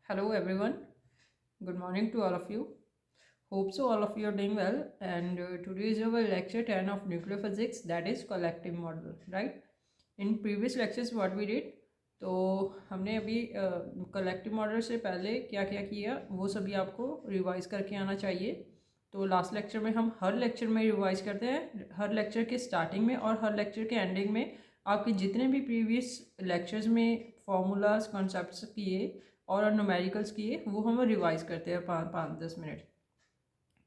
Hello everyone. Good morning to all of you. Hope so all of you are doing well. And today is our lecture 10 of nuclear physics, that is collective model, right? In previous lectures what we did, तो हमने अभी collective model से पहले क्या क्या किया वो सभी आपको रिवाइज करके आना चाहिए। तो लास्ट लेक्चर में हम हर लेक्चर में रिवाइज करते हैं, हर लेक्चर के स्टार्टिंग में और हर लेक्चर के एंडिंग में आपके जितने भी प्रीवियस लेक्चर्स में फॉर्मूलाज कॉन्सेप्ट्स किए और न्यूमेरिकल्स किए वो हम रिवाइज करते हैं 5-10 मिनट।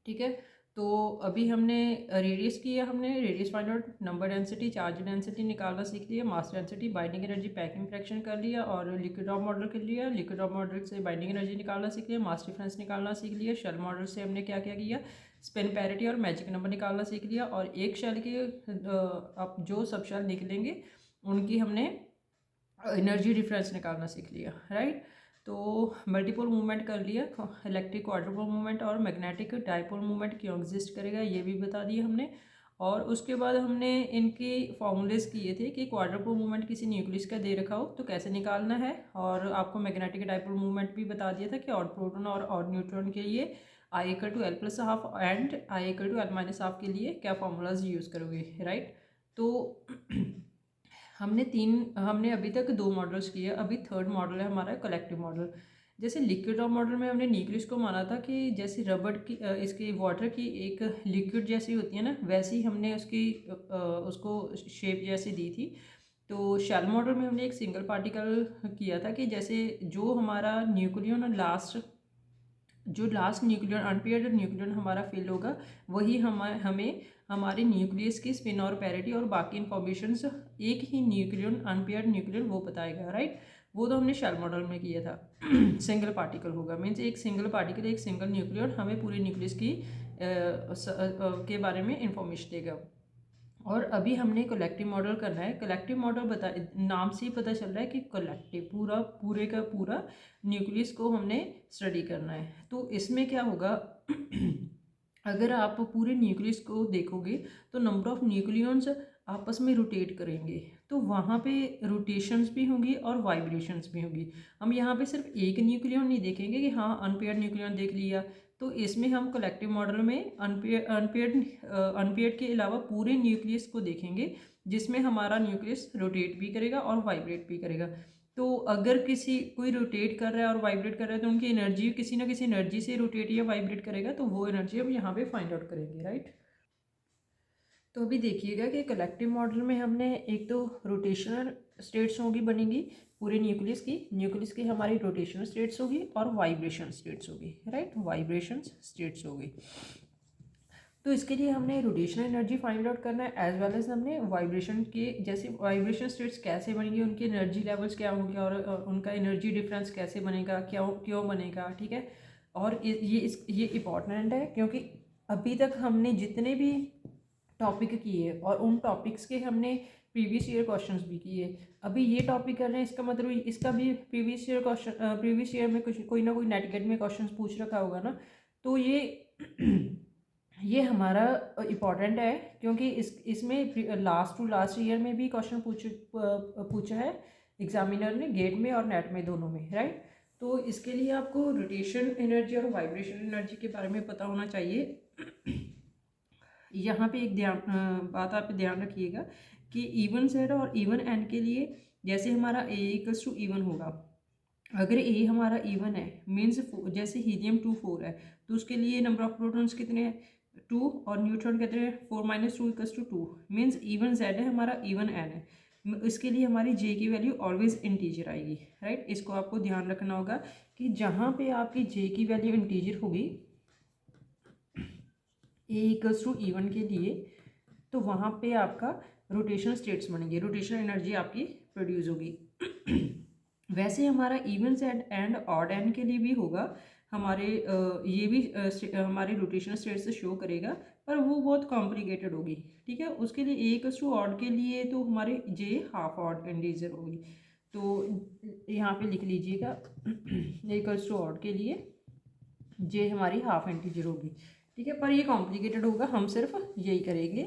ठीक है, तो अभी हमने रेडियस किया, हमने radius find out, number density, charge density निकालना सीख लिया, mass density, binding energy, packing fraction कर लिया और लिक्विड ऑफ मॉडल कर लिया। लिक्विड ऑफ मॉडल से बाइंडिंग एनर्जी निकालना सीख लिया, मास डिफरेंस निकालना सीख लिया। शेल मॉडल से हमने क्या क्या किया, स्पिन पैरिटी और मैजिक नंबर निकालना सीख लिया। और एक शेल के अब जो सब शेल निकलेंगे उनकी हमने एनर्जी डिफरेंस निकालना सीख लिया, राइट। तो मल्टीपल मूवमेंट कर लिया, इलेक्ट्रिक क्वाड्रुपल मूवमेंट और मैग्नेटिक डाइपोल मूवमेंट क्यों एग्जिस्ट करेगा ये भी बता दिया हमने। और उसके बाद हमने इनके फॉर्मूलेस किए थे कि क्वाड्रुपल मूवमेंट किसी न्यूक्लियस का दे रखा हो तो कैसे निकालना है। और आपको मैग्नेटिक डाइपोल मूवमेंट भी बता दिया था कि ऑड प्रोटॉन और ऑड न्यूट्रॉन के लिए I=L+½ एंड I=L-½ के लिए क्या फॉर्मूलाज यूज़ करोगे, राइट। तो हमने अभी तक 2 मॉडल्स किए, अभी थर्ड मॉडल है हमारा कलेक्टिव मॉडल। जैसे लिक्विड ऑफ मॉडल में हमने न्यूक्लियस को माना था कि जैसे रबड़ की इसकी वाटर की एक लिक्विड जैसी होती है ना, वैसे ही हमने उसको शेप जैसी दी थी। तो शेल मॉडल में हमने एक सिंगल पार्टिकल किया था कि जैसे जो हमारा nucleon last nucleon unpaired nucleon हमारा फिल होगा वही हमें हमारे न्यूक्लियस की स्पिन और पैरिटी और बाकी इन्फॉर्मेशंस एक ही न्यूक्लियन अनपेयर्ड न्यूक्लियन वो बताएगा, राइट। वो तो हमने शेल मॉडल में किया था। सिंगल पार्टिकल होगा मीन्स एक सिंगल पार्टिकल, एक सिंगल न्यूक्लियन हमें पूरे न्यूक्लियस की के बारे में इंफॉर्मेशन देगा। और अभी हमने कलेक्टिव मॉडल करना है। कलेक्टिव मॉडल नाम से ही पता चल रहा है कि कलेक्टिव पूरे का पूरा न्यूक्लियस को हमने स्टडी करना है। तो इसमें क्या होगा अगर आप पूरे न्यूक्लियस को देखोगे तो नंबर ऑफ न्यूक्लियंस आपस में रोटेट करेंगे तो वहाँ पे रोटेशंस भी होंगी और वाइब्रेशंस भी होंगी। हम यहाँ पे सिर्फ एक न्यूक्लियन नहीं देखेंगे कि हाँ अनपेयर्ड न्यूक्लियन देख लिया, तो इसमें हम कलेक्टिव मॉडल में अनपेयर्ड के अलावा पूरे न्यूक्लियस को देखेंगे जिसमें हमारा न्यूक्लियस रोटेट भी करेगा और वाइब्रेट भी करेगा। तो अगर कोई रोटेट कर रहा है और वाइब्रेट कर रहा है तो उनकी एनर्जी किसी ना किसी एनर्जी से रोटेट या वाइब्रेट करेगा, तो वो एनर्जी हम यहाँ पे फाइंड आउट करेंगे, राइट। तो अभी देखिएगा कि कलेक्टिव मॉडल में हमने एक तो रोटेशनल स्टेट्स होगी बनेंगी पूरे न्यूक्लियस की हमारी रोटेशनल स्टेट्स होगी और वाइब्रेशन स्टेट्स होगी, राइट। वाइब्रेशन स्टेट्स होगी। तो इसके लिए हमने रोटेशनल एनर्जी फाइंड आउट करना है एज वेल एज हमने वाइब्रेशन के जैसे वाइब्रेशन स्टेट्स कैसे बनेंगे, उनके एनर्जी लेवल्स क्या होंगे और उनका एनर्जी डिफरेंस कैसे बनेगा, क्यों बनेगा, ठीक है। और ये इम्पॉर्टेंट है क्योंकि अभी तक हमने जितने भी टॉपिक किए और उन टॉपिक्स के हमने प्रीवियस ईयर क्वेश्चंस भी किए। अभी ये टॉपिक कर रहे हैं इसका मतलब इसका भी प्रीवियस ईयर में कुछ कोई ना कोई नेट में क्वेश्चंस पूछ रखा होगा ना। तो ये हमारा इम्पॉर्टेंट है क्योंकि इसमें लास्ट ईयर में भी क्वेश्चन पूछा है एग्जामिनर ने, गेट में और नेट में दोनों में, राइट। तो इसके लिए आपको रोटेशन एनर्जी और वाइब्रेशन एनर्जी के बारे में पता होना चाहिए। यहाँ पे एक बात आप ध्यान रखिएगा कि इवन जेड और इवन एन के लिए जैसे हमारा A=E1 होगा, अगर ए हमारा इवन है मीन्स जैसे हीलियम 2 4 है तो उसके लिए नंबर ऑफ प्रोटॉन्स कितने हैं 2 और न्यूट्रॉन कितने हैं 4-2 मीन्स इवन जेड है हमारा इवन एन है, इसके लिए हमारी जे की वैल्यू ऑलवेज इंटीजर आएगी, राइट। इसको आपको ध्यान रखना होगा कि जहाँ पे आपकी जे की वैल्यू इंटीजर होगी A=E1 के लिए तो वहाँ पे आपका रोटेशनल स्टेट्स बनेंगे, रोटेशनल एनर्जी आपकी प्रोड्यूस होगी। वैसे हमारा even Z and odd N के लिए भी होगा, हमारे ये भी हमारे रोटेशनल स्टेट्स से शो करेगा पर वो बहुत कॉम्प्लिकेटेड होगी, ठीक है। उसके लिए A=ऑड के लिए तो हमारे जे हाफ ऑड इंटीजर होगी, तो यहाँ पे लिख लीजिएगा A=ऑड के लिए जे हमारी हाफ इंटीजर होगी, ठीक है। पर ये कॉम्प्लिकेटेड होगा, हम सिर्फ यही करेंगे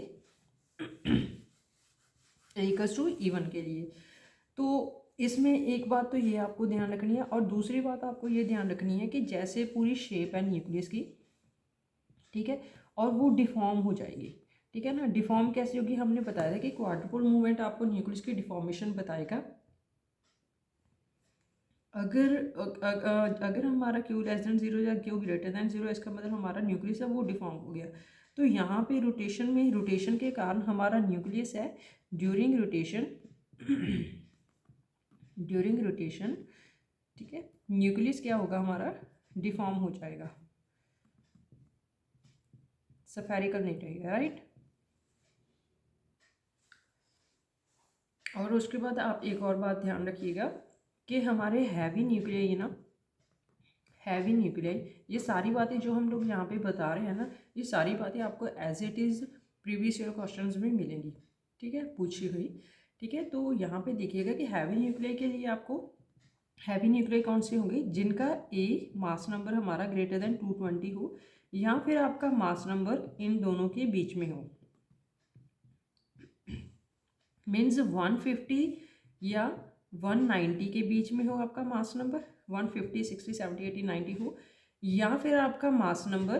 A=E1 के लिए। तो इसमें एक बात तो ये आपको ध्यान रखनी है, और दूसरी बात आपको ये ध्यान रखनी है कि जैसे पूरी शेप है न्यूक्लियस की, ठीक है, और वो डिफॉर्म हो जाएगी, ठीक है ना। डिफॉर्म कैसे होगी, हमने बताया था कि क्वाड्रुपल मूवमेंट आपको न्यूक्लियस की डिफॉर्मेशन बताएगा। अगर हमारा क्यू लेस देन जीरो या क्यू ग्रेटर देन जीरो, इसका मतलब हमारा न्यूक्लियस है वो डिफॉर्म हो गया। तो यहाँ पे रोटेशन में, रोटेशन के कारण हमारा न्यूक्लियस है ड्यूरिंग रोटेशन ड्यूरिंग रोटेशन, ठीक है, न्यूक्लियस क्या होगा हमारा, डिफॉर्म हो जाएगा, स्फेरिकल नहीं रहेगा, राइट। और उसके बाद आप एक और बात ध्यान रखिएगा कि हमारे हैवी न्यूक्लियाई है ना, हैवी न्यूक्लियाई, ये सारी बातें जो हम लोग यहाँ पे बता रहे हैं ना, ये सारी बातें आपको as it is previous year questions में मिलेंगी, ठीक है, पूछी हुई, ठीक है। तो यहाँ पे देखिएगा कि हैवी न्यूक्लियाई के लिए आपको, हैवी न्यूक्लियाई कौन सी होंगी, जिनका ए मास नंबर हमारा ग्रेटर देन 220 हो, या फिर आपका मास नंबर इन दोनों के बीच में हो, मीन्स 150 या 190 के बीच में हो आपका मास नंबर, 150, 60, 70, 80, 90 हो, या फिर आपका मास नंबर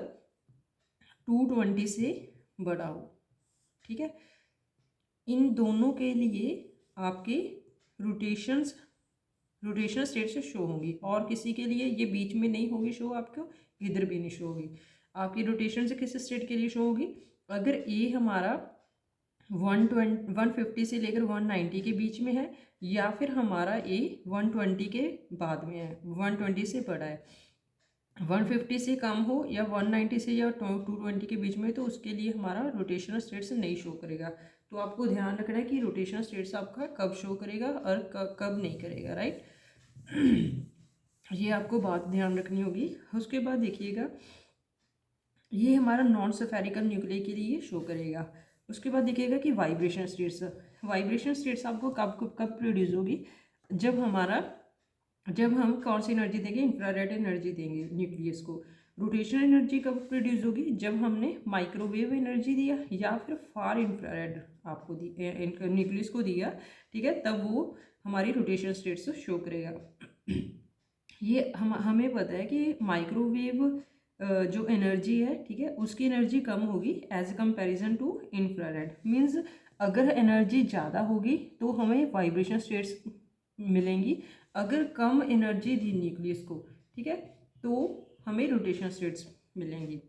220 से बड़ा हो, ठीक है। इन दोनों के लिए आपके रोटेशंस, रोटेशनल स्टेट से शो होंगी, और किसी के लिए ये बीच में नहीं होगी शो, आपको इधर भी नहीं शो होगी। आपकी रोटेशन से किस स्टेट के लिए शो होगी, अगर ए हमारा 150 से लेकर 190 के बीच में है, या फिर हमारा ए 120 के बाद में है, 120 से बड़ा है, 150 से कम हो या 190 से या 220 के बीच में, तो उसके लिए हमारा रोटेशनल स्टेट्स नहीं शो करेगा। तो आपको ध्यान रखना है कि रोटेशनल स्टेट्स आपका कब शो करेगा और कब नहीं करेगा, राइट। ये आपको बात ध्यान रखनी होगी। उसके बाद देखिएगा, ये हमारा नॉन स्फेरिकल न्यूक्लियाई के लिए शो करेगा। उसके बाद देखिएगा कि वाइब्रेशन स्टेट्स, वाइब्रेशन स्टेट्स आपको कब कब प्रोड्यूस होगी, जब हम कौन सी एनर्जी देंगे, इंफ्रारेड एनर्जी देंगे न्यूक्लियस को। रोटेशनल एनर्जी कब प्रोड्यूस होगी, जब हमने माइक्रोवेव एनर्जी दिया या फिर फार इंफ्रारेड आपको दी, न्यूक्लियस को दिया, ठीक है, तब वो हमारी रोटेशनल स्टेट्स शो करेगा। ये हमें पता है कि माइक्रोवेव जो एनर्जी है, ठीक है, उसकी एनर्जी कम होगी as comparison to infrared. Means अगर एनर्जी ज़्यादा होगी तो हमें वाइब्रेशन स्टेट्स मिलेंगी, अगर कम एनर्जी दी न्यूक्लियस को, ठीक है, तो हमें रोटेशनल स्टेट्स मिलेंगी।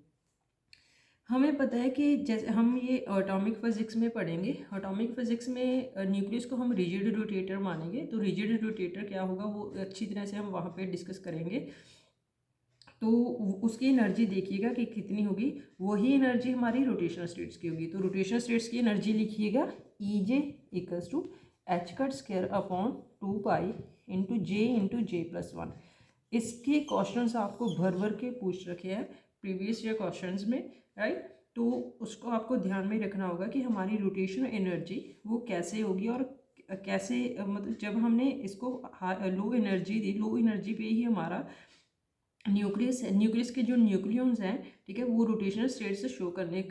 हमें पता है कि जैसे हम ये एटॉमिक फिजिक्स में पढ़ेंगे, एटॉमिक फिजिक्स में न्यूक्लियस को हम रिजिड रोटेटर मानेंगे, तो रिजिड रोटेटर क्या होगा वो अच्छी तरह से हम वहाँ पे डिस्कस करेंगे। तो उसकी एनर्जी देखिएगा कि कितनी होगी, वही एनर्जी हमारी रोटेशनल स्टेट्स की होगी। तो रोटेशनल स्टेट्स की एनर्जी लिखिएगा EJ equals to h² upon 2 pi into J+1। इसके क्वेश्चंस आपको भर भर के पूछ रखे हैं प्रीवियस ईयर क्वेश्चंस में, राइट। तो उसको आपको ध्यान में रखना होगा कि हमारी रोटेशनल एनर्जी वो कैसे होगी, और कैसे, मतलब जब हमने इसको लो एनर्जी दी, लो एनर्जी पे ही हमारा न्यूक्लियस के जो न्यूक्लियॉन्स हैं, ठीक है, वो रोटेशनल स्टेट से शो करने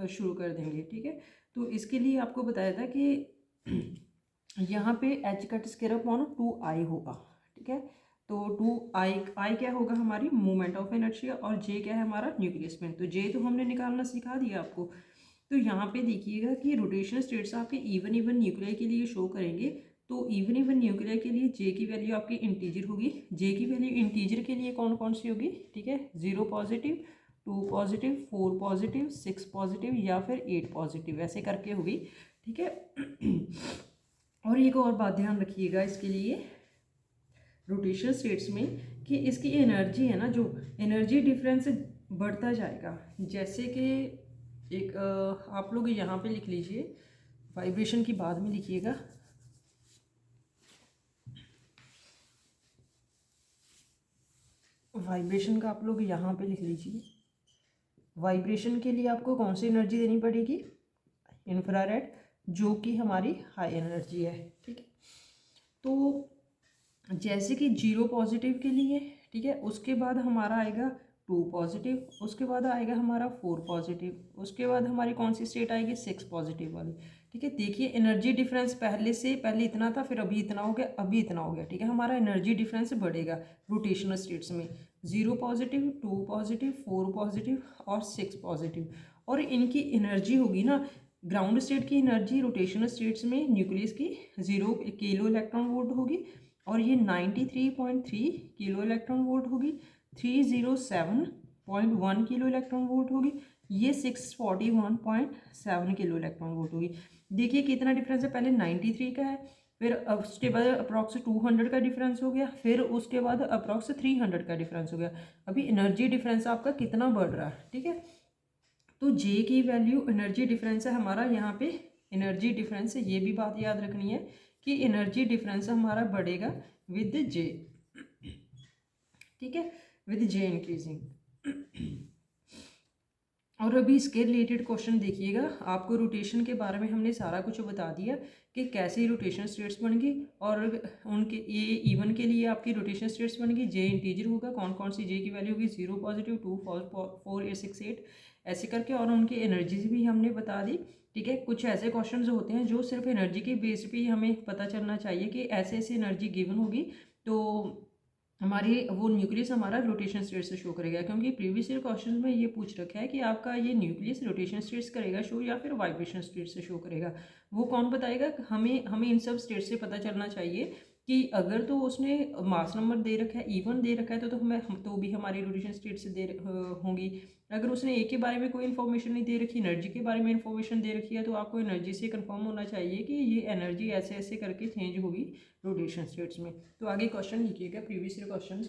शुरू कर देंगे, ठीक है। तो इसके लिए आपको बताया था कि यहाँ पे h²/2I होगा, ठीक है। तो 2I क्या होगा, हमारी मूवमेंट ऑफ एनर्जी, और J क्या है हमारा न्यूक्लियस में, तो J तो हमने निकालना सिखा दिया आपको। तो यहाँ पे देखिएगा कि रोटेशनल स्टेट्स आपके इवन न्यूक्लियाई के लिए शो करेंगे। तो इवन न्यूक्लियाई के लिए J की वैल्यू आपकी इंटीजर होगी। J की वैल्यू इंटीजर के लिए कौन कौन सी होगी, ठीक है, 0 पॉजिटिव, 2 पॉजिटिव, 4 पॉजिटिव, 6 पॉजिटिव या फिर 8 पॉजिटिव, ऐसे करके होगी, ठीक है। और एक और बात ध्यान रखिएगा इसके लिए रोटेशनल स्टेट्स में, कि इसकी एनर्जी है ना, जो एनर्जी डिफरेंस बढ़ता जाएगा। जैसे कि एक आप लोग यहाँ पे लिख लीजिए, वाइब्रेशन की बाद में लिखिएगा, वाइब्रेशन का आप लोग यहाँ पे लिख लीजिए। वाइब्रेशन के लिए आपको कौन सी एनर्जी देनी पड़ेगी, इंफ्रारेड, जो कि हमारी हाई एनर्जी है, ठीक है। तो जैसे कि 0 पॉजिटिव के लिए, ठीक है, उसके बाद हमारा आएगा 2 पॉजिटिव, उसके बाद आएगा हमारा 4 पॉजिटिव, उसके बाद हमारी कौन सी स्टेट आएगी, 6 पॉजिटिव वाली, ठीक है। देखिए एनर्जी डिफरेंस पहले इतना था, फिर अभी इतना हो गया, अभी इतना हो गया। ठीक है, हमारा एनर्जी डिफरेंस बढ़ेगा रोटेशनल स्टेट्स में। 0 पॉजिटिव, 2 पॉजिटिव, 4 पॉजिटिव और 6 पॉजिटिव। और इनकी एनर्जी होगी ना, ग्राउंड स्टेट की एनर्जी रोटेशनल स्टेट्स में न्यूक्लियस की 0 किलो इलेक्ट्रॉन वोल्ट होगी, और ये 93.3 किलो इलेक्ट्रॉन वोल्ट होगी। 307.1 किलो इलेक्ट्रॉन वोल्ट होगी। ये 641.7 किलो इलेक्ट्रॉन वोल्ट होगी। देखिए कितना डिफरेंस है, पहले 93 का है, फिर उसके बाद अप्रॉक्स 200 का डिफरेंस हो गया, फिर उसके बाद अप्रॉक्स 300 का डिफरेंस हो गया। अभी एनर्जी डिफरेंस आपका कितना बढ़ रहा है। ठीक है, तो जे की वैल्यू एनर्जी डिफरेंस है हमारा यहाँ पे, एनर्जी डिफरेंस है, ये भी बात याद रखनी है कि एनर्जी डिफरेंस हमारा बढ़ेगा विद जे। ठीक है, विद जे इंक्रीजिंग। और अभी इसके रिलेटेड क्वेश्चन देखिएगा। आपको रोटेशन के बारे में हमने सारा कुछ बता दिया कि कैसे रोटेशन स्टेट्स बनेंगी, और उनके ये इवन के लिए आपकी रोटेशन स्टेट्स बनेगी। जे इंटीजर होगा, कौन कौन सी जे की वैल्यू होगी, 0 पॉजिटिव, 2 4 8 6 8 ऐसे करके, और उनकी एनर्जीज भी हमने बता दी। ठीक है, कुछ ऐसे क्वेश्चन होते हैं जो सिर्फ एनर्जी के बेस पे हमें पता चलना चाहिए कि ऐसे ऐसे एनर्जी गिवन होगी, तो हमारी वो न्यूक्लियस हमारा रोटेशन स्टेट से शो करेगा। क्योंकि प्रीवियस ईयर क्वेश्चन में ये पूछ रखा है कि आपका ये न्यूक्लियस रोटेशन स्टेट्स करेगा शो या फिर वाइब्रेशन स्टेट से शो करेगा, वो कौन बताएगा। हमें हमें इन सब स्टेट से पता चलना चाहिए कि अगर तो उसने मास नंबर दे रखा है, इवन दे रखा है, तो हमें तो भी हमारी रोटेशन स्टेट से होंगी। अगर उसने ए के बारे में कोई इन्फॉर्मेशन नहीं दे रखी, एनर्जी के बारे में इन्फॉर्मेशन दे रखी है, तो आपको एनर्जी से कंफर्म होना चाहिए कि ये एनर्जी ऐसे ऐसे करके चेंज होगी रोटेशन स्टेट्स में। तो आगे क्वेश्चन लिखिएगा, प्रीवियस ईयर क्वेश्चन।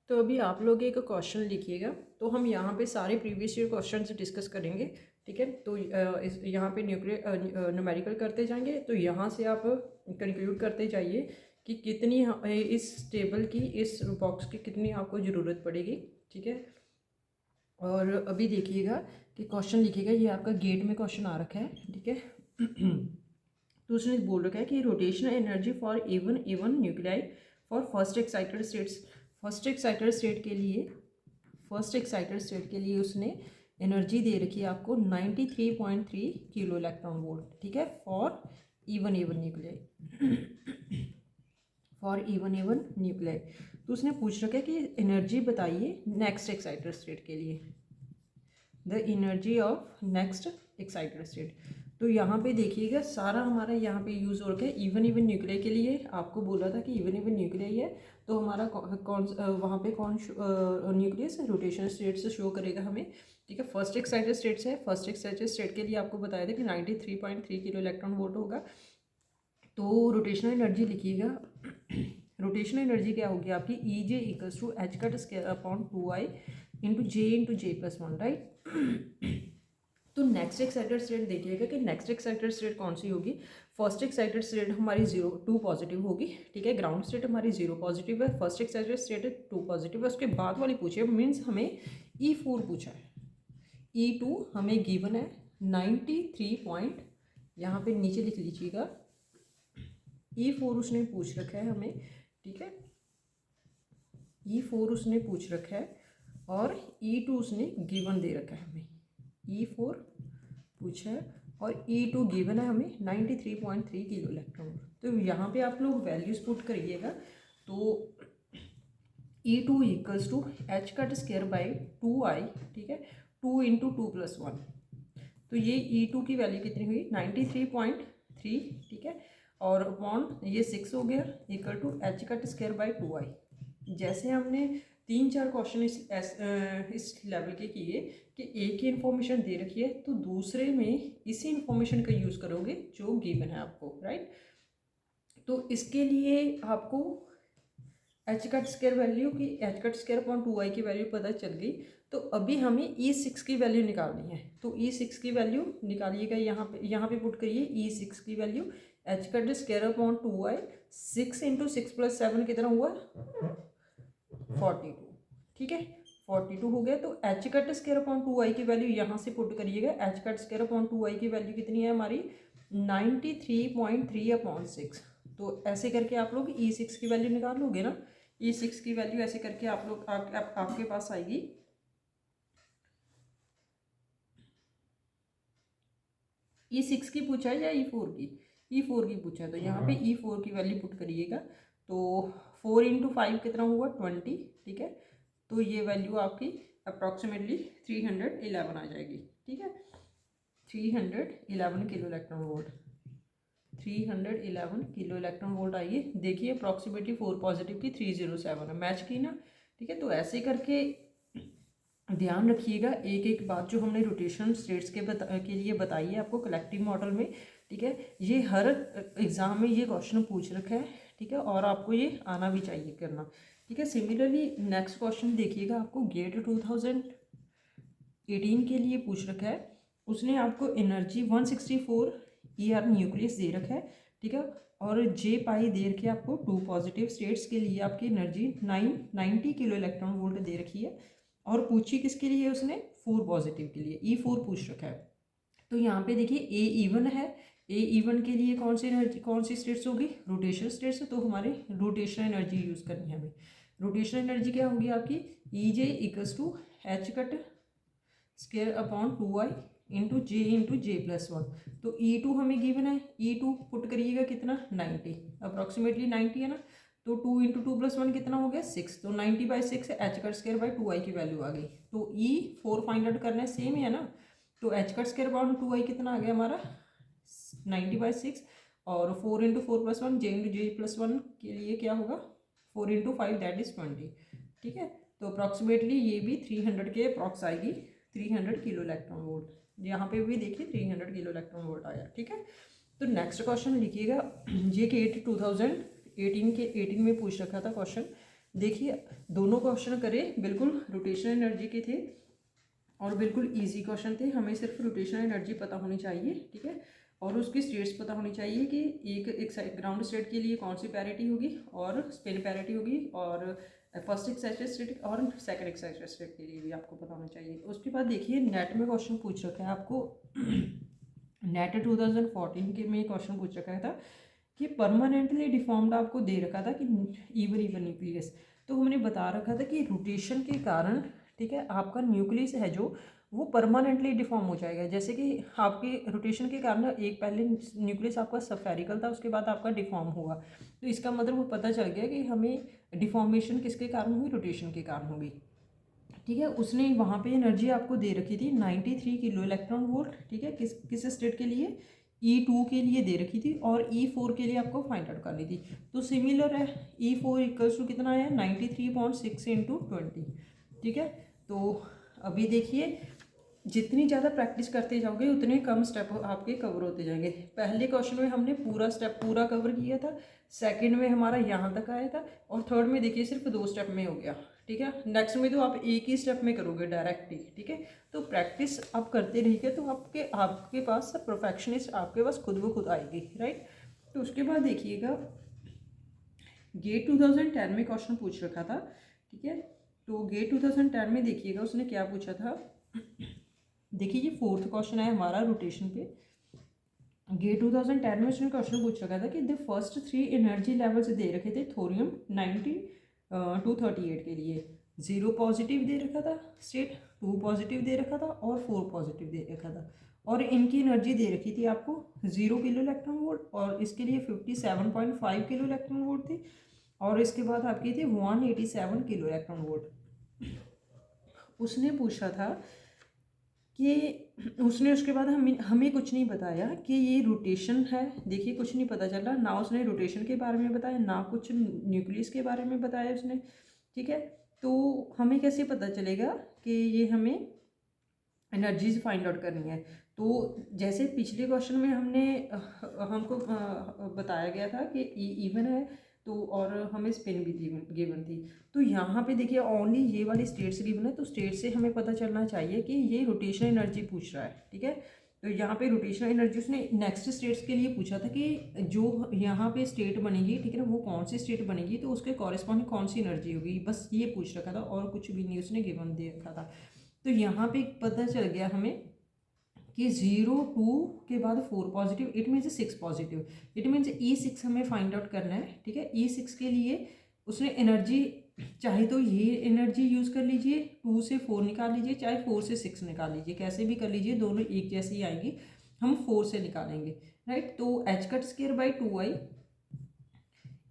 तो अभी आप लोग एक क्वेश्चन लिखिएगा, तो हम यहाँ पे सारे प्रीवियस ईयर क्वेश्चन डिस्कस करेंगे। ठीक है, तो यहाँ पे न्यूमेरिकल करते जाएंगे, तो यहाँ से आप कंक्लूड करते जाइए कि कितनी इस टेबल की, इस बॉक्स की कितनी आपको ज़रूरत पड़ेगी। ठीक है, और अभी देखिएगा कि क्वेश्चन लिखिएगा, ये आपका गेट में क्वेश्चन आ रखा है। ठीक है, तो उसने बोल रखा है कि rotational energy for even nuclei for first excited states. First excited state के लिए उसने एनर्जी दे रखी है आपको 93.3 किलो इलेक्ट्रॉन वोल्ट। ठीक है, for even nuclei, for even nuclei. तो उसने पूछ रखा है कि एनर्जी बताइए नेक्स्ट एक्साइटेड स्टेट के लिए, the energy of next excited state. तो यहाँ पे देखिएगा सारा हमारा यहाँ पे यूज़ हो रखा है इवन न्यूक्लियाई के लिए। आपको बोला था कि इवन न्यूक्लियाई है, तो हमारा कौन वहाँ पे कौन न्यूक्लियस रोटेशन स्टेट से शो करेगा हमें। ठीक है, फर्स्ट एक्साइटेड स्टेट्स है, फर्स्ट एक्साइटेड स्टेट के लिए आपको बताया था कि 93.3 किलो इलेक्ट्रॉन वोल्ट होगा। तो रोटेशनल एनर्जी लिखिएगा। रोटेशनल एनर्जी क्या होगी आपकी, E J equals to H cut square upon 2i into J plus 1, right. तो नेक्स्ट एक्साइटेड स्टेट देखिएगा कि नेक्स्ट एक्साइटेड स्टेट कौन सी होगी। फर्स्ट एक्साइटेड स्टेट हमारी 2 पॉजिटिव होगी। ठीक है, ग्राउंड स्टेट हमारी 0 पॉजिटिव है, फर्स्ट एक्साइटेड स्टेट 2 पॉजिटिव है। उसके बाद वाली पूछे मीन्स हमें E4 पूछा है। E2 हमें गिवन है 93 पॉइंट, यहाँ पे नीचे लिख लीजिएगा। E4 उसने पूछ रखा है हमें। ठीक है, E4 उसने पूछ रखा है, और E2 उसने गिवन दे रखा है हमें। E4 पूछा है और E2 गिवन है हमें 93.3 किलो इलेक्ट्रॉन। तो यहाँ पे आप लोग वैल्यूज पुट करिएगा। तो E2 equals to H cut square by 2i। ठीक है, 2 इंटू 2 प्लस 1। तो ये E2 की वैल्यू कितनी हुई 93.3। ठीक है, और अपॉन ये 6 हो गया equal to H cut square by 2i। जैसे हमने 3-4 क्वेश्चन इस लेवल के किए कि एक ही इन्फॉर्मेशन दे रखी है, तो दूसरे में इसी इन्फॉर्मेशन का यूज़ करोगे जो गिवन है आपको, राइट। तो इसके लिए आपको एच कट स्क्वायर वैल्यू की, H cut square upon 2i की वैल्यू पता चल गई। तो अभी हमें E6 की वैल्यू निकालनी है। तो E6 की वैल्यू निकालिएगा, यहाँ पे पुट करिए E6 की value. H cut square upon 2i, 6 into 6 plus 7 कितना हुआ 42। ठीक है, 42 हो गया। तो H cut square upon 2i की वैल्यू यहाँ से पुट करिएगा। H cut square upon 2i की वैल्यू कितनी है हमारी 93.3 अपॉन 6। तो ऐसे करके आप लोग E6 की वैल्यू निकाल लोगे ना। E6 की वैल्यू ऐसे करके आप लोग आपके पास आएगी E6 की पूछा है या E4 की? E4 की पूछा है, तो यहाँ पे E4 की वैल्यू पुट करिएगा। तो 4 × 5 कितना हुआ 20, ठीक है। तो ये वैल्यू आपकी अप्रॉक्सीमेटली 311 आ जाएगी, ठीक है। 311 kilo electron volt, 311 kilo electron volt आइए। देखिए अप्रॉक्सीमेटली 4 पॉजिटिव की 307 है, मैच की ना, ठीक है। तो ऐसे करके ध्यान रखिएगा एक एक बात जो हमने रोटेशन स्टेट्स के लिए बताई है आपको कलेक्टिव मॉडल में, ठीक है। ये हर एग्ज़ाम में ये क्वेश्चन पूछ रखा है, ठीक है, और आपको ये आना भी चाहिए करना, ठीक है। सिमिलरली नेक्स्ट क्वेश्चन देखिएगा, आपको गेट 2018 के लिए पूछ रखा है। उसने आपको एनर्जी 164 ER न्यूक्लियस दे रखा है, ठीक है, और J पाई दे रखे आपको 2 पॉजिटिव स्टेट्स के लिए आपकी एनर्जी 990 किलो इलेक्ट्रॉन वोल्ट दे रखी है। और पूछी किसके लिए उसने 4 पॉजिटिव के लिए, E4 पूछ रखा है। तो यहाँ पे देखिए ए इवन है, ए इवन के लिए कौन सी एनर्जी, कौन सी स्टेट्स होगी, रोटेशनल स्टेट्स है। तो हमारे रोटेशनल एनर्जी यूज़ करनी है हमें। रोटेशनल एनर्जी क्या होगी आपकी, EJ = H cut square upon 2I into J+1। तो E2 हमें गिवन है, E2 पुट करिएगा कितना 90, अप्रॉक्सीमेटली 90 है ना। तो 2 × 2+1 कितना हो गया 6, तो 90/6 H cut square by 2I की वैल्यू आ गई। तो E4 फाइंड आउट करना है, सेम ही है ना। तो H cut square by 2I कितना आ गया हमारा 90/6, और 4 × 4+1 J+1 के लिए क्या होगा 4 × 5 दैट इज़ 20, ठीक है। तो अप्रॉक्सीमेटली ये भी 300 के अप्रॉक्स आएगी, 300 किलो इलेक्ट्रॉन वोल्ट। यहाँ पे भी देखिए 300 किलो इलेक्ट्रॉन वोल्ट आया, ठीक है। तो नेक्स्ट क्वेश्चन लिखिएगा, ये गेट 2018 में पूछ रखा था क्वेश्चन। देखिए दोनों क्वेश्चन करे बिल्कुल रोटेशनल एनर्जी के थे और बिल्कुल इजी क्वेश्चन थे। हमें सिर्फ रोटेशनल एनर्जी पता होनी चाहिए, ठीक है, और उसकी स्टेट्स पता होनी चाहिए कि एक ग्राउंड स्टेट के लिए कौन सी पैरिटी होगी और स्पिन पैरिटी होगी, और फर्स्ट एक्साइटेड स्टेट और सेकंड एक्साइटेड स्टेट के लिए भी आपको पता होना चाहिए। उसके बाद देखिए नेट में क्वेश्चन पूछ रखा है आपको नेट 2014 के में क्वेश्चन पूछ रखा था कि परमानेंटली डिफॉर्म्ड आपको दे रखा था कि इवन न्यूक्लियस। तो हमने बता रखा था कि रोटेशन के कारण, ठीक है, आपका न्यूक्लियस है जो वो परमानेंटली डिफॉर्म हो जाएगा। जैसे कि आपके रोटेशन के कारण एक पहले न्यूक्लियस आपका स्फेरिकल था, उसके बाद आपका डिफॉर्म हुआ। तो इसका मतलब वो पता चल गया कि हमें डिफॉर्मेशन किसके कारण हुई, रोटेशन के कारण होगी, ठीक है। उसने वहाँ पे एनर्जी आपको दे रखी थी 93 किलो इलेक्ट्रॉन वोल्ट, ठीक है, किस स्टेट के लिए, E2 के लिए दे रखी थी, और E4 के लिए आपको फाइंड आउट करनी थी। तो सिमिलर है, E4 = कितना आया 93.6 × 20, ठीक है। तो अभी देखिए जितनी ज़्यादा प्रैक्टिस करते जाओगे उतने कम स्टेप आपके कवर होते जाएंगे। पहले क्वेश्चन में हमने पूरा स्टेप पूरा कवर किया था, सेकंड में हमारा यहाँ तक आया था, और थर्ड में देखिए सिर्फ 2 स्टेप में हो गया, ठीक है। नेक्स्ट में तो आप एक ही स्टेप में करोगे डायरेक्टली, ठीक है। तो प्रैक्टिस आप करते रहिए तो आपके पास परफेक्शनिस्ट आपके पास खुद ब खुद आएगी, राइट। तो उसके बाद देखिएगा गेट 2010 में क्वेश्चन पूछ रखा था, ठीक है। तो गेट 2010 में देखिएगा उसने क्या पूछा था। देखिए ये 4th क्वेश्चन है हमारा रोटेशन पे। गेट 2010 में उसने क्वेश्चन पूछ रखा था कि द फर्स्ट 3 एनर्जी लेवल्स दे रखे थे थोरियम 9238 के लिए। 0 पॉजिटिव दे रखा था स्टेट, 2 पॉजिटिव दे रखा था और 4 पॉजिटिव दे रखा था, और इनकी एनर्जी दे रखी थी आपको 0 किलो इलेक्ट्रॉन वोल्ट, और इसके लिए 57.5 किलो इलेक्ट्रॉन वोल्ट थी, और इसके बाद आपकी थी 187 किलो इलेक्ट्रॉन वोल्ट। उसने पूछा था कि उसने उसके बाद हमें कुछ नहीं बताया कि ये रोटेशन है। देखिए कुछ नहीं पता चला, ना उसने रोटेशन के बारे में बताया, ना कुछ न्यूक्लियस के बारे में बताया उसने, ठीक है। तो हमें कैसे पता चलेगा कि ये हमें एनर्जीज फाइंड आउट करनी है। तो जैसे पिछले क्वेश्चन में हमको बताया गया था कि इवन है, तो और हमें स्पिन भी गिवन थी। तो यहाँ पे देखिए ओनली ये वाली स्टेट्स गिवन है, तो स्टेट से हमें पता चलना चाहिए कि ये रोटेशनल एनर्जी पूछ रहा है, ठीक है। तो यहाँ पे रोटेशनल एनर्जी उसने नेक्स्ट स्टेट्स के लिए पूछा था कि जो यहाँ पे स्टेट बनेगी, ठीक है ना, वो कौन सी स्टेट बनेगी, तो उसके कॉरेस्पॉन्डिंग कौन सी एनर्जी होगी, बस ये पूछ रखा था और कुछ भी नहीं उसने गिवन दे रखा था। तो यहाँ पे पता चल गया हमें कि 0 2 के बाद 4 positive, it means 6 positive, it means E6 हमें फाइंड आउट करना है, ठीक है। E6 के लिए उसने एनर्जी चाहे तो ये एनर्जी यूज़ कर लीजिए, 2 से 4 निकाल लीजिए, चाहे 4 से 6 निकाल लीजिए, कैसे भी कर लीजिए, दोनों एक जैसी आएगी। हम 4 से निकालेंगे, राइट। तो H cut square by 2i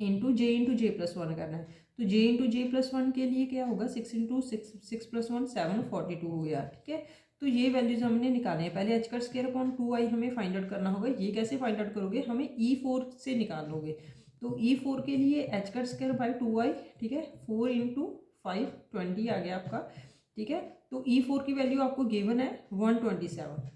into J plus 1 करना है। तो जे प्लस 1 के लिए क्या होगा, 6 इंटू सिक्स प्लस 1 7 42 हो गया, ठीक है। तो ये वैल्यूज हमने निकाले हैं। पहले H cut square upon 2i हमें फाइंड आउट करना होगा। ये कैसे फाइंड आउट करोगे, हमें E4 से निकालोगे। तो E4 के लिए H cut square by 2i, ठीक है, 4 इंटू 5 20 आ गया आपका, ठीक है। तो E4 की वैल्यू आपको गिवन है 127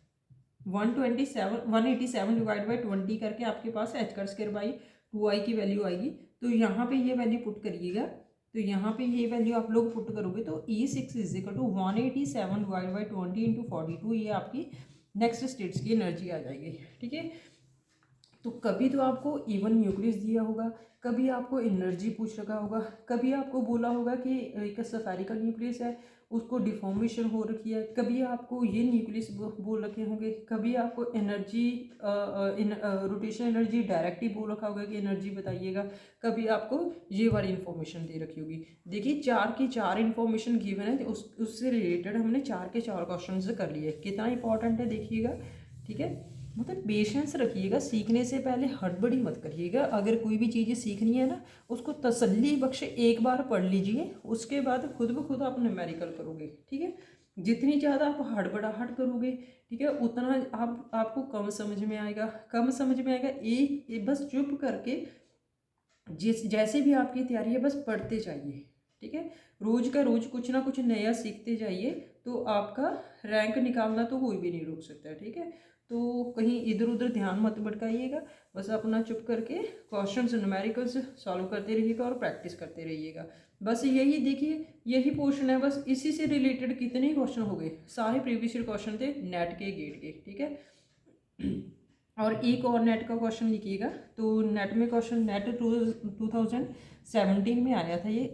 187 डिवाइड बाई 20 करके आपके पास H cut square by 2i की वैल्यू आएगी। तो यहाँ पे ये वैल्यू पुट करिएगा। तो यहाँ पे ये वैल्यू आप लोग पुट करोगे तो E6 is equal to 187 divide by 20 into 42, ये आपकी नेक्स्ट स्टेट्स की एनर्जी आ जाएगी, ठीक है। तो कभी तो आपको इवन न्यूक्लियस दिया होगा, कभी आपको एनर्जी पूछ रखा होगा, कभी आपको बोला होगा कि एक स्फेरिकल न्यूक्लियस है उसको डिफॉर्मेशन हो रखी है, कभी आपको ये न्यूक्लियस बोल रखे होंगे, कभी आपको एनर्जी रोटेशन एनर्जी डायरेक्ट ही बोल रखा होगा कि एनर्जी बताइएगा, कभी आपको ये वाली इन्फॉर्मेशन दे रखी होगी। देखिए 4 की 4 इन्फॉर्मेशन गिवन है, उससे रिलेटेड हमने 4 के 4 क्वेश्चन कर लिए। कितना इंपॉर्टेंट है देखिएगा, ठीक है। मतलब पेशेंस रखिएगा, सीखने से पहले हड़बड़ी मत करिएगा। अगर कोई भी चीज़ें सीखनी है ना, उसको तसल्ली बख्श एक बार पढ़ लीजिए, उसके बाद खुद ब खुद आप न्यूमेरिकल करोगे, ठीक है। जितनी ज़्यादा आप हड़बड़ाहट करोगे, ठीक है, उतना आपको कम समझ में आएगा, एक बस चुप करके जैसे भी आपकी तैयारी है बस पढ़ते जाइए, ठीक है। रोज का रोज कुछ ना कुछ नया सीखते जाइए, तो आपका रैंक निकालना तो कोई भी नहीं रोक सकता, ठीक है। तो कहीं इधर उधर ध्यान मत भटकाइएगा, बस अपना चुप करके क्वेश्चंस न्यूमेरिकल्स सॉल्व करते रहिएगा और प्रैक्टिस करते रहिएगा। बस यही देखिए, यही पोर्शन है, बस इसी से रिलेटेड कितने क्वेश्चन हो गए, सारे प्रीवियस ईयर क्वेश्चन थे नेट के गेट के, ठीक है। और एक और नेट का क्वेश्चन लिखिएगा। तो नेट में क्वेश्चन नेट 2017 में आया था ये।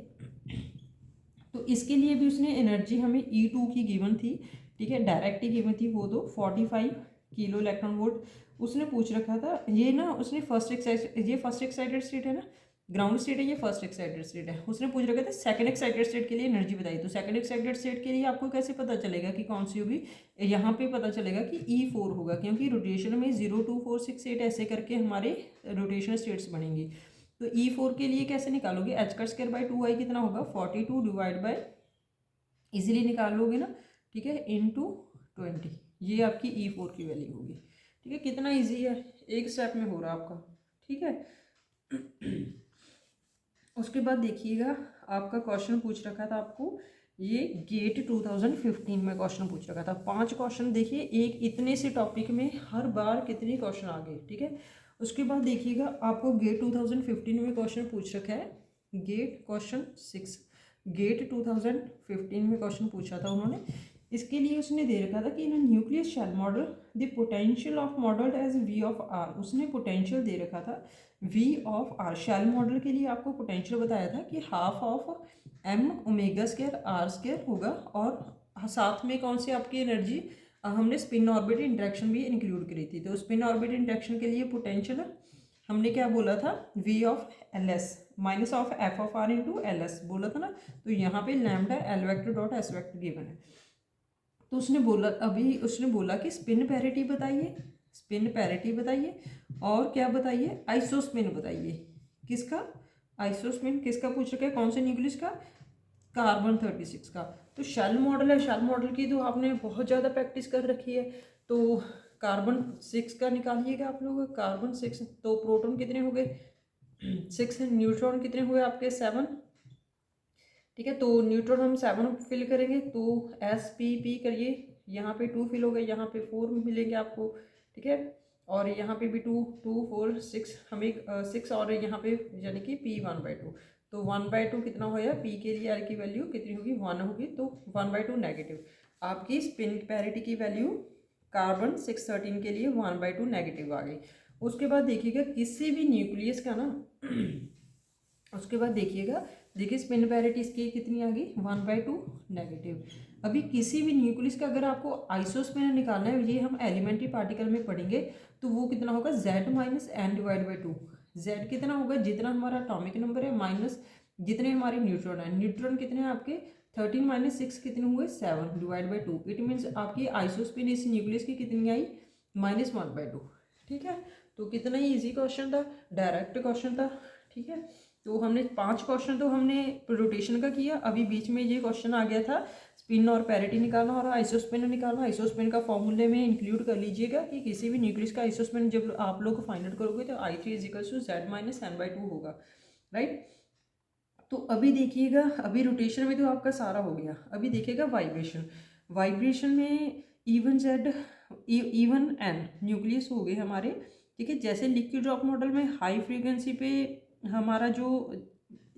तो इसके लिए भी उसने एनर्जी हमें E2 की गिवन थी, ठीक है, डायरेक्ट ही गिवन थी वो। 45 किलो इलेक्ट्रॉन वोल्ट उसने पूछ रखा था। ये ना उसने फर्स्ट एक्साइटेड स्टेट है ना, ग्राउंड स्टेट है, ये फर्स्ट एक्साइटेड स्टेट है। उसने पूछ रखा था सेकंड एक्साइटेड स्टेट के लिए एनर्जी बताई। तो सेकंड एक्साइटेड स्टेट के लिए आपको कैसे पता चलेगा कि कौन सी होगी, यहाँ पे पता चलेगा कि E4 होगा, क्योंकि रोटेशन में 0 2 4 6 8 ऐसे करके हमारे रोटेशन स्टेट्स बनेंगी। तो E4 के लिए कैसे निकालोगे, H cut square by 2i कितना होगा, 42 डिवाइड बाई, इजीली निकालोगे ना, ठीक है, इंटू 20, ये आपकी E4 की वैल्यू होगी, ठीक है। कितना इजी है, एक स्टेप में हो रहा है आपका, ठीक है। उसके बाद देखिएगा आपका क्वेश्चन पूछ रखा था आपको, ये गेट 2015 में क्वेश्चन पूछ रखा था। 5 क्वेश्चन देखिए, एक इतने से टॉपिक में हर बार कितने क्वेश्चन आ गए, ठीक है। उसके बाद देखिएगा आपको गेट 2015 में क्वेश्चन पूछ रखा है, गेट क्वेश्चन 6, गेट 2015 में क्वेश्चन पूछा था उन्होंने। इसके लिए उसने दे रखा था कि in nucleus shell model the potential of model as V of R। उसने पोटेंशियल दे रखा था V of R। Shell model के लिए आपको पोटेंशियल बताया था कि half of m omega square R square होगा, और साथ में कौन सी आपकी एनर्जी, हमने स्पिन ऑर्बिट इंटरेक्शन भी इंक्लूड करी थी। तो स्पिन ऑर्बिट इंटरेक्शन के लिए पोटेंशियल हमने क्या बोला था, V of LS minus of F of R into LS बोला था ना। तो यहाँ पे lambda L vector dot S vector given है। तो उसने बोला कि स्पिन पैरिटी बताइए, और क्या बताइए, आइसोस्पिन बताइए। किसका, आइसोस्पिन किसका पूछ रखा है, कौन से न्यूक्लियस का, कार्बन 36 का। तो शेल मॉडल है, शेल मॉडल की तो आपने बहुत ज़्यादा प्रैक्टिस कर रखी है। तो कार्बन 6 का निकालिएगा आप लोग, कार्बन 6। तो प्रोटॉन कितने हो गए 6, न्यूट्रॉन कितने हुए आपके 7, ठीक है। तो न्यूट्रॉन हम 7 फिल करेंगे, तो SP करिए, यहाँ पे 2 फिल हो गए, यहाँ पे 4 मिलेंगे आपको, ठीक है। और यहाँ पे भी 2 2 4 6 हमें 6, और यहाँ पे यानी कि P1/2। तो 1/2 कितना होया, P के लिए R की वैल्यू कितनी होगी, 1 होगी। तो 1/2 नेगेटिव, आपकी स्पिन पैरिटी की वैल्यू कार्बन 613 के लिए 1/2 नेगेटिव आ गई। उसके बाद देखिएगा किसी भी न्यूक्लियस का ना उसके बाद देखिए स्पिन पैरिटी इसकी कितनी आ गई, 1/2 नेगेटिव। अभी किसी भी न्यूक्लियस का अगर आपको आइसोस्पिन निकालना है, ये हम एलिमेंट्री पार्टिकल में पढ़ेंगे, तो वो कितना होगा, Z minus N divide by 2। Z कितना होगा, जितना हमारा एटॉमिक नंबर है माइनस जितने हमारे न्यूट्रॉन है। न्यूट्रॉन कितने हैं आपके 13 माइनस 6 कितने हुए 7 डिवाइड बाई 2। इट मीन्स आपकी आइसोस्पिन इस न्यूक्लियस की कितनी आई -1/2। ठीक है, तो कितना ही ईजी क्वेश्चन था, डायरेक्ट क्वेश्चन था। ठीक है, तो हमने 5 क्वेश्चन तो हमने रोटेशन का किया। अभी बीच में ये क्वेश्चन आ गया था स्पिन और पैरिटी निकालना और आइसोस्पिन निकालना। आइसोस्पिन का फॉर्मूले में इंक्लूड कर लीजिएगा कि किसी भी न्यूक्लियस का आइसोस्पिन जब आप लोग फाइंड आउट करोगे तो I3 = Z-n/2 होगा, राइट। तो अभी देखिएगा, अभी रोटेशन में तो आपका सारा हो गया। अभी देखिएगा वाइब्रेशन। वाइब्रेशन में इवन एन न्यूक्लियस हो गए हमारे। ठीक है, जैसे लिक्विड ड्रॉप मॉडल में हाई फ्रीक्वेंसी पे हमारा जो,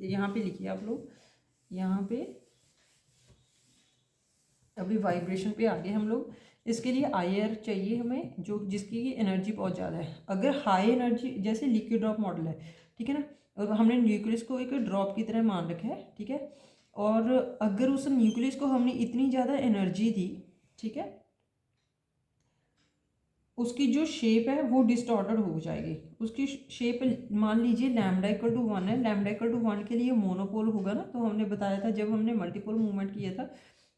यहाँ पे लिखिए आप लोग, यहाँ पे अभी वाइब्रेशन पे आगे हम लोग। इसके लिए IR चाहिए हमें, जो जिसकी एनर्जी बहुत ज़्यादा है। अगर हाई एनर्जी, जैसे लिक्विड ड्रॉप मॉडल है, ठीक है ना, और हमने न्यूक्लियस को एक ड्रॉप की तरह मान रखा है। ठीक है, और अगर उस न्यूक्लियस को हमने इतनी ज़्यादा एनर्जी दी, ठीक है, उसकी जो शेप है वो डिस्टॉर्टेड हो जाएगी। उसकी शेप मान लीजिए λ=1 है। λ=1 के लिए मोनोपोल होगा ना, तो हमने बताया था जब हमने मल्टीपोल मूवमेंट किया था।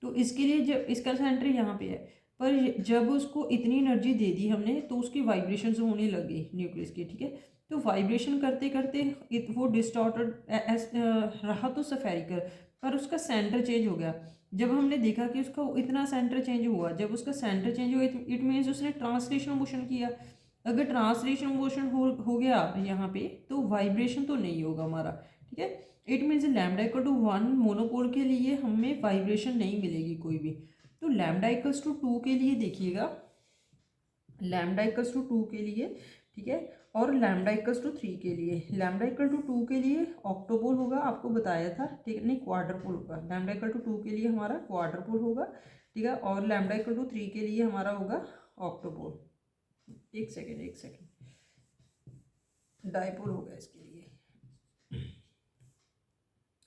तो इसके लिए जब इसका सेंटर यहाँ पे है, पर जब उसको इतनी एनर्जी दे दी हमने तो उसकी वाइब्रेशंस होने लगी न्यूक्लियस की। ठीक है, तो वाइब्रेशन करते करते वो डिस्टॉर्टेड रहा तो स्फेरिकल, पर उसका सेंटर चेंज हो गया। जब हमने देखा कि उसका इतना सेंटर चेंज हुआ, जब उसका सेंटर चेंज हुआ, इट मीन्स उसने ट्रांसलेशनल मोशन किया। अगर ट्रांसलेशनल मोशन हो गया यहाँ पे, तो वाइब्रेशन तो नहीं होगा हमारा। ठीक है, इट मीन्स λ=1 मोनोपोल के लिए हमें वाइब्रेशन नहीं मिलेगी कोई भी। तो λ=2 के लिए देखिएगा, λ=2 के लिए, ठीक है, और λ=3 के लिए। λ=2 के लिए ऑक्टोपोल होगा, आपको बताया था। ठीक है, नहीं, क्वाड्रपोल होगा। λ=2 के लिए हमारा क्वाड्रपोल होगा। ठीक है, और λ=3 के लिए हमारा होगा ऑक्टोपोल। एक सेकेंड, डाइपोल होगा इसके लिए,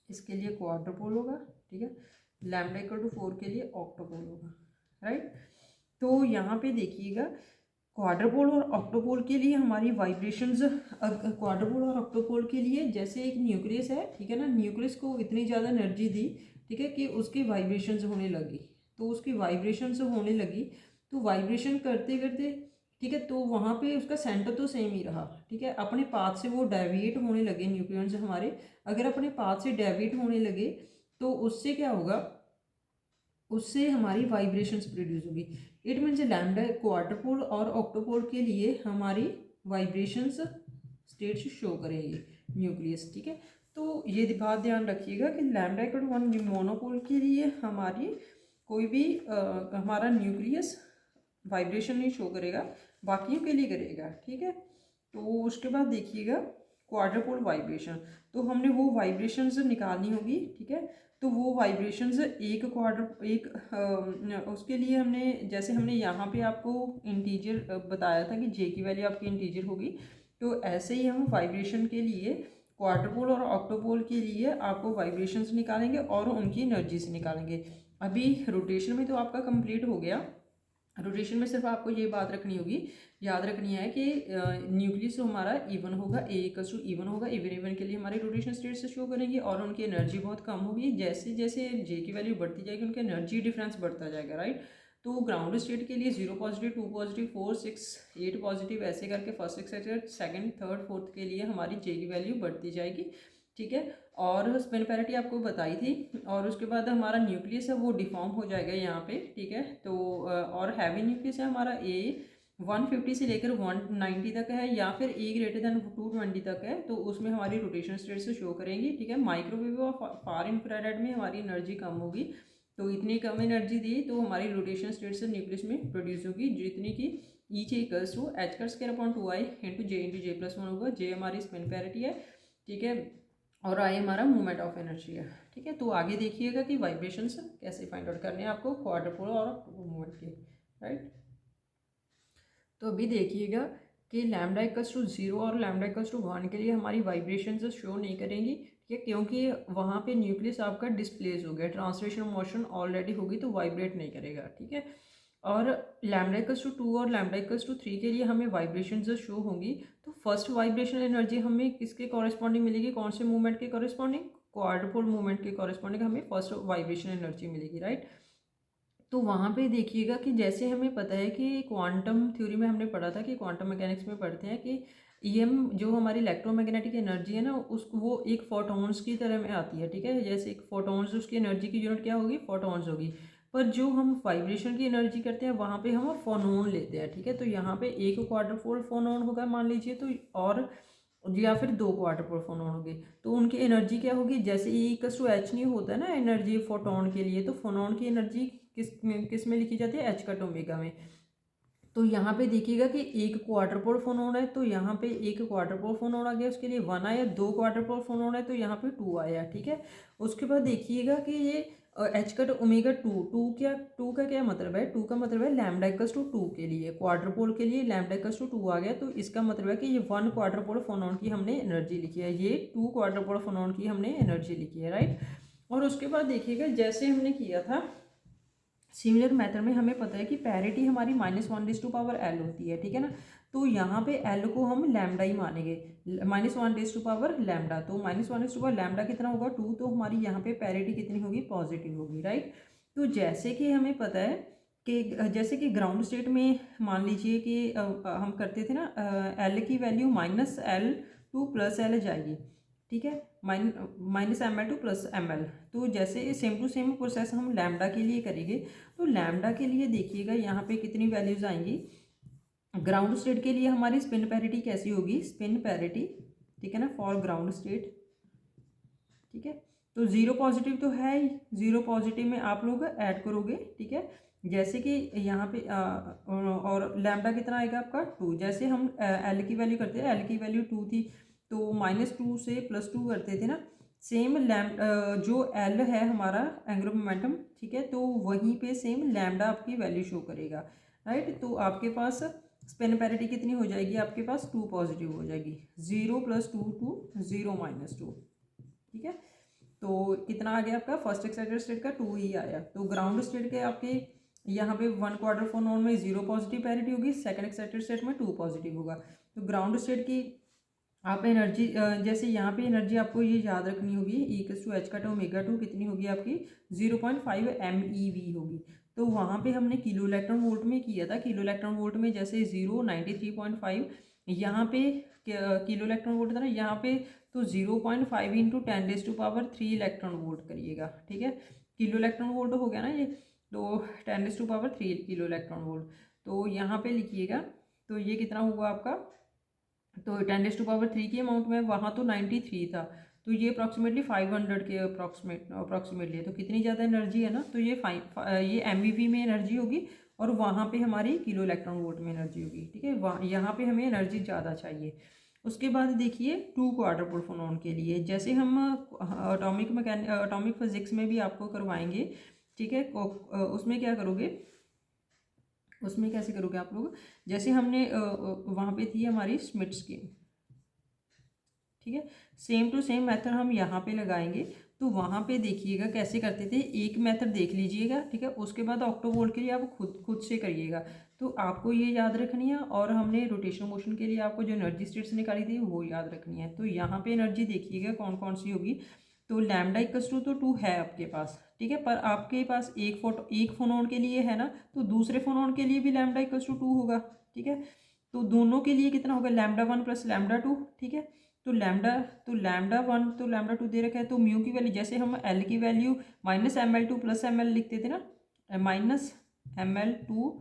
इसके लिए क्वाड्रपोल होगा। ठीक है, λ=4 के लिए ऑक्टोपोल होगा, राइट। तो यहाँ पे देखिएगा, क्वाड्रपोल और ऑक्टोपोल के लिए हमारी वाइब्रेशंस, क्वाड्रपोल और ऑक्टोपोल के लिए जैसे एक न्यूक्लियस है, ठीक है ना, न्यूक्लियस को इतनी ज़्यादा एनर्जी दी, ठीक है, कि उसकी वाइब्रेशंस होने लगी। तो उसकी वाइब्रेशंस होने लगी, तो वाइब्रेशन करते करते, ठीक है, तो वहाँ पे उसका सेंटर तो सेम ही रहा। ठीक है, अपने पाथ से वो डेविएट होने लगे न्यूक्लियंस हमारे। अगर अपने पाथ से डेविएट होने लगे तो उससे क्या होगा, उससे हमारी वाइब्रेशंस प्रोड्यूस होगी। इट मीन्स लैम्डा क्वाड्रपोल और ऑक्टोपोल के लिए हमारी वाइब्रेशंस स्टेट्स शो करेंगे न्यूक्लियस। ठीक है, तो ये बात ध्यान रखिएगा कि λ=1 मोनोपोल के लिए हमारी कोई भी हमारा न्यूक्लियस वाइब्रेशन नहीं शो करेगा, बाकियों के लिए करेगा। ठीक है, तो उसके बाद देखिएगा क्वाड्रपोल वाइब्रेशन, तो हमने वो वाइब्रेशंस निकालनी होगी। ठीक है, तो वो वाइब्रेशंस उसके लिए हमने, जैसे हमने यहाँ पे आपको इंटीजर बताया था कि जे की वैल्यू आपकी इंटीजर होगी, तो ऐसे ही हम वाइब्रेशन के लिए क्वाड्रपोल और ऑक्टोपोल के लिए आपको वाइब्रेशंस निकालेंगे और उनकी एनर्जीज निकालेंगे। अभी रोटेशन में तो आपका कंप्लीट हो गया। रोटेशन में सिर्फ आपको ये बात रखनी होगी, याद रखनी है कि न्यूक्लियस हमारा इवन होगा, A=इवन होगा। इवन के लिए हमारी रोटेशन स्टेट से शो करेंगे और उनकी एनर्जी बहुत कम होगी। जैसे जैसे जे की वैल्यू बढ़ती जाएगी उनका एनर्जी डिफरेंस बढ़ता जाएगा, राइट। तो ग्राउंड स्टेट के लिए 0 पॉजिटिव, 2 पॉजिटिव, 4, 6, 8 पॉजिटिव, ऐसे करके फर्स्ट, सेकंड, थर्ड, फोर्थ के लिए हमारी जे की वैल्यू बढ़ती जाएगी। ठीक है, और स्पिन पैरिटी आपको बताई थी। और उसके बाद हमारा न्यूक्लियस है वो डिफॉर्म हो जाएगा यहाँ पे। ठीक है, तो और हैवी न्यूक्लियस है हमारा A150 से लेकर 190 तक है, या फिर A greater than 220 तक है, तो उसमें हमारी रोटेशन स्टेट से शो करेंगी। ठीक है, माइक्रोवेव और फार इंफ्रारेड में हमारी एनर्जी कम होगी, तो इतनी कम एनर्जी दी तो हमारी रोटेशन स्टेट से न्यूक्लियस में प्रोड्यूस होगी, जितनी की H=h²/2i × J+1 होगा। J हमारी स्पिन पैरिटी है, ठीक है, और I हमारा मूवमेंट ऑफ एनर्जी है। ठीक है, तो आगे देखिएगा कि वाइब्रेशंस कैसे फाइंड आउट करने हैं आपको क्वाड्रपोल और मूवमेंट के, राइट। तो अभी देखिएगा कि λ=0 और λ=1 के लिए हमारी वाइब्रेशंस शो नहीं करेंगी। ठीक है, क्योंकि वहाँ पे न्यूक्लियस आपका डिस्प्लेस हो गया, ट्रांसलेशन मोशन ऑलरेडी होगी, तो वाइब्रेट नहीं करेगा। ठीक है, और λ=2 और λ=3 के लिए हमें वाइब्रेशंस शो होंगी। तो फर्स्ट वाइब्रेशनल एनर्जी हमें किसके कॉरेस्पॉन्डिंग मिलेगी, कौन से मूवमेंट के कॉरेस्पॉन्डिंग, क्वाड्रपोल मूवमेंट के कॉरेस्पॉन्डिंग हमें फर्स्ट वाइब्रेशन एनर्जी मिलेगी, राइट। तो वहाँ पे देखिएगा कि जैसे हमें पता है कि क्वांटम थ्योरी में हमने पढ़ा था कि क्वांटम मैकेनिक्स में पढ़ते हैं कि ईएम जो हमारी इलेक्ट्रोमैग्नेटिक एनर्जी है ना उस वो एक फोटॉन्स की तरह में आती है, ठीक है। जैसे एक फोटॉन्स, उसकी एनर्जी की यूनिट क्या होगी, फोटॉन्स होगी। पर जो हम वाइब्रेशन की एनर्जी करते हैं वहाँ पे हम फोनोन लेते हैं, ठीक है। तो यहाँ पे एक क्वार्टर पोल फोनोन होगा मान लीजिए, तो और या फिर दो क्वार्टर पोल फोनोन होंगे, तो उनकी एनर्जी क्या होगी, जैसे E=H नहीं होता है ना एनर्जी फोटोन के लिए, तो फोनोन की एनर्जी किस में लिखी जाती है, H कट ओमेगा में। तो यहाँ पे देखिएगा कि एक क्वार्टर पोल फोनोन है, तो यहाँ पे एक क्वार्टर पोल फोनोन आ गया, उसके लिए 1 आया। दो क्वार्टर पोल फोनोन है तो यहाँ पे 2 आया, ठीक है। उसके बाद देखिएगा कि ये H कट ओमेगा 2 का क्या मतलब है, 2 का मतलब है λ=2 के लिए, क्वार्टर पोल के लिए λ=2 आ गया। तो इसका मतलब है कि ये 1 क्वार्टर पोल फोनोन की हमने एनर्जी लिखी है, ये 2 क्वार्टर पोल फोनोन की हमने एनर्जी लिखी है, राइट। और उसके बाद देखिएगा जैसे हमने किया था सिमिलर मेथड में, हमें पता है कि पैरिटी हमारी -1/L होती है, ठीक है ना। तो यहाँ पे L को हम लैम्डा ही मानेंगे, -1/λ। तो -1/λ कितना होगा, 2। तो हमारी यहाँ पे पैरिटी कितनी होगी, पॉजिटिव होगी, राइट। तो जैसे कि हमें पता है कि जैसे कि ग्राउंड स्टेट में मान लीजिए कि हम करते थे ना, L की वैल्यू -L टू +L जाएगी, ठीक है, -ml टू +ml। तो जैसे सेम टू सेम प्रोसेस हम लैम्डा के लिए करेंगे। तो लैम्डा के लिए देखिएगा यहाँ पे कितनी वैल्यूज आएंगी। ग्राउंड स्टेट के लिए हमारी स्पिन पैरिटी कैसी होगी, स्पिन पैरिटी, ठीक है ना, फॉर ग्राउंड स्टेट, ठीक है। तो 0 पॉजिटिव तो है ही, 0 पॉजिटिव में आप लोग ऐड करोगे, ठीक है। जैसे कि यहाँ पे और लैम्डा कितना आएगा आपका 2। जैसे हम एल की वैल्यू करते हैं, एल की वैल्यू 2 थी, तो -2 से +2 करते थे ना। सेम जो एल है हमारा एंगुलर मोमेंटम, ठीक है, तो वहीं पे सेम लैम्डा आपकी वैल्यू शो करेगा, राइट। तो आपके पास स्पिन पैरिटी कितनी हो जाएगी, आपके पास 2 पॉजिटिव हो जाएगी, 0 + 2 टू 0 - 2, ठीक है। तो कितना आ गया आपका, फर्स्ट एक्साइटेड स्टेट का 2 ही आया। तो ग्राउंड स्टेट के आपके यहाँ पे 1 क्वार्टर फोनोन में 0 पॉजिटिव पैरिटी होगी, सेकंड एक्साइटेड स्टेट में 2 पॉजिटिव होगा। तो ग्राउंड स्टेट की आप एनर्जी, जैसे यहाँ पे एनर्जी आपको ये याद रखनी होगी, E=H कट ओमेगा 2 कितनी होगी आपकी, 0.5 MeV होगी। तो वहाँ पे हमने किलो इलेक्ट्रॉन वोल्ट में किया था, किलो इलेक्ट्रॉन वोल्ट में जैसे 0 93.5, यहाँ पे किलो इलेक्ट्रॉन वोल्ट था ना, यहाँ पे तो 0.5 × 10⁻³ इलेक्ट्रॉन वोल्ट करिएगा, ठीक है। किलो इलेक्ट्रॉन वोल्ट हो गया ना ये, तो 10⁻³ किलो इलेक्ट्रॉन वोल्ट। तो यहाँ पे लिखिएगा, तो ये कितना होगा आपका, तो 10⁻³ की अमाउंट में, वहाँ तो 93 था, तो ये अप्रॉक्सीमेटली 500 के अप्रॉक्सीमेटली है। तो कितनी ज़्यादा एनर्जी है ना, तो ये MeV में एनर्जी होगी, और वहाँ पे हमारी किलो इलेक्ट्रॉन वोल्ट में एनर्जी होगी, ठीक है। वहाँ यहाँ पे हमें एनर्जी ज़्यादा चाहिए। उसके बाद देखिए 2 क्वार्टर पोल फोनोन के लिए, जैसे हम अटॉमिक फिजिक्स में भी आपको करवाएंगे, ठीक है। उसमें क्या करोगे, उसमें कैसे करोगे आप लोग, जैसे हमने वहाँ पे थी हमारी स्मिथ स्कीम, ठीक है। सेम टू सेम मेथड हम यहाँ पे लगाएंगे। तो वहाँ पे देखिएगा कैसे करते थे, एक मेथड देख लीजिएगा, ठीक है। उसके बाद ऑक्टोवोल्ट के लिए आप खुद से करिएगा। तो आपको ये याद रखनी है, और हमने रोटेशनल मोशन के लिए आपको जो एनर्जी स्टेट्स निकाली थी वो याद रखनी है। तो यहाँ पे एनर्जी देखिएगा कौन कौन सी होगी। तो λ=2 तो 2 है आपके पास, ठीक है। पर आपके पास एक फोनोन के लिए है ना, तो दूसरे फोनोन के लिए भी λ=2 होगा, ठीक है। तो दोनों के लिए कितना होगा, λ1 + λ2, ठीक है। तो λ1 तो λ2 दे रखा है। तो म्यू की वैल्यू, जैसे हम L की वैल्यू -ml2 + ml लिखते थे ना, -ml2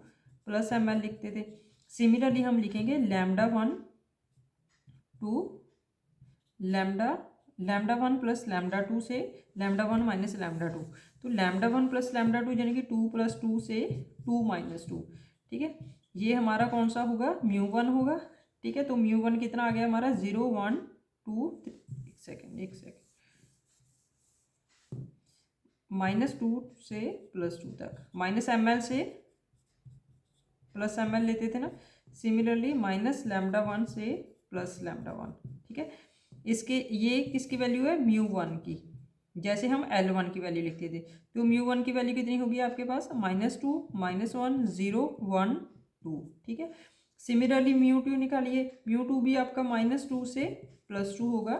+ ml लिखते थे। सिमिलरली हम लिखेंगे λ1 टू λ1 + λ2 से λ1 - λ2। तो λ1 + λ2 यानी कि 2 + 2 से 2 - 2, ठीक है। ये हमारा कौन सा होगा, μ1 होगा, ठीक है। तो μ1 कितना आ गया हमारा, 0 1 2 एक सेकेंड -2 से +2 तक, -ml से +ml लेते थे ना। सिमिलरली -λ1 से +λ1, ठीक है। इसके ये किसकी वैल्यू है, μ1 की। जैसे हम L1 की वैल्यू लिखते थे, तो μ1 की वैल्यू कितनी होगी आपके पास, -2 -1 0 1 2, ठीक है। सिमिलरली μ2 निकालिए, μ2 भी आपका -2 से +2 होगा,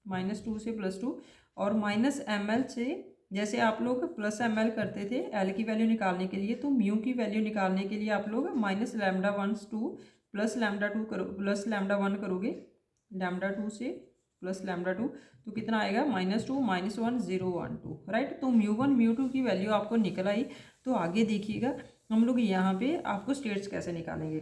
-2 से +2, और -ml से जैसे आप लोग प्लस एम एल करते थे एल की वैल्यू निकालने के लिए, तो म्यू की वैल्यू निकालने के लिए आप लोग माइनस लैम्डा 1/2 प्लस लैम्डा 2 करो, प्लस लैम्डा 1 करोगे, लैम्डा 2 से प्लस लैम्डा 2, तो कितना आएगा -2 -1 0 1 2, राइट। तो म्यू 1 म्यू 2 की वैल्यू आपको निकल आई। तो आगे देखिएगा हम लोग यहाँ पे आपको स्टेट्स कैसे निकालेंगे।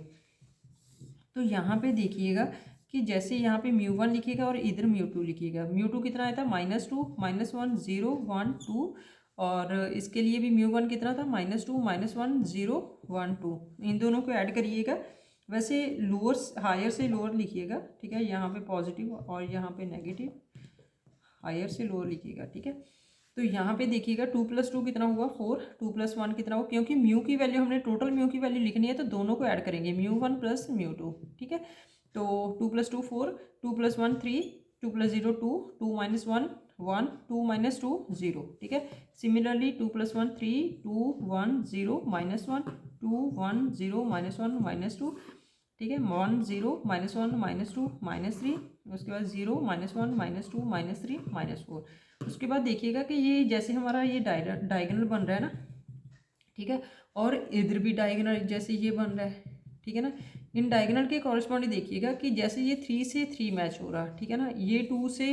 तो यहाँ पे देखिएगा कि जैसे यहाँ पे म्यू 1 लिखिएगा और इधर म्यू 2 लिखिएगा। म्यू 2 कितना आया था -2 -1 0 1 2, और इसके लिए भी म्यू 1 कितना था -2 -1 0 1 2। इन दोनों को ऐड करिएगा। वैसे लोअर हायर से लोअर लिखिएगा, ठीक है, यहाँ पे पॉजिटिव और यहाँ पे नेगेटिव, हायर से लोअर लिखिएगा, ठीक है। तो यहाँ पे देखिएगा 2 + 2 कितना हुआ 4, 2 + 1 कितना हुआ, क्योंकि म्यू की वैल्यू हमने टोटल म्यू की वैल्यू लिखनी है तो दोनों को ऐड करेंगे, म्यू 1 + म्यू 2, ठीक है। तो 2 + 2 4, 2 + 1 3, 2 + 0 2, 2 - 1 1, 2 - 2 0, ठीक है। सिमिलरली 2 + 1 3, 2 1 0 -1, 2 1 0 -1 -2, ठीक है, 1 0 -1 -2 -3, उसके बाद 0 -1 -2 -3 -4। उसके बाद देखिएगा कि ये जैसे हमारा ये डायगोनल बन रहा है ना, ठीक है, और इधर भी डायगोनल जैसे ये बन रहा है, ठीक है ना। इन डायगोनल के कॉरस्पॉन्डिंग देखिएगा कि जैसे ये 3 से 3 मैच हो रहा, ठीक है ना, ये 2 से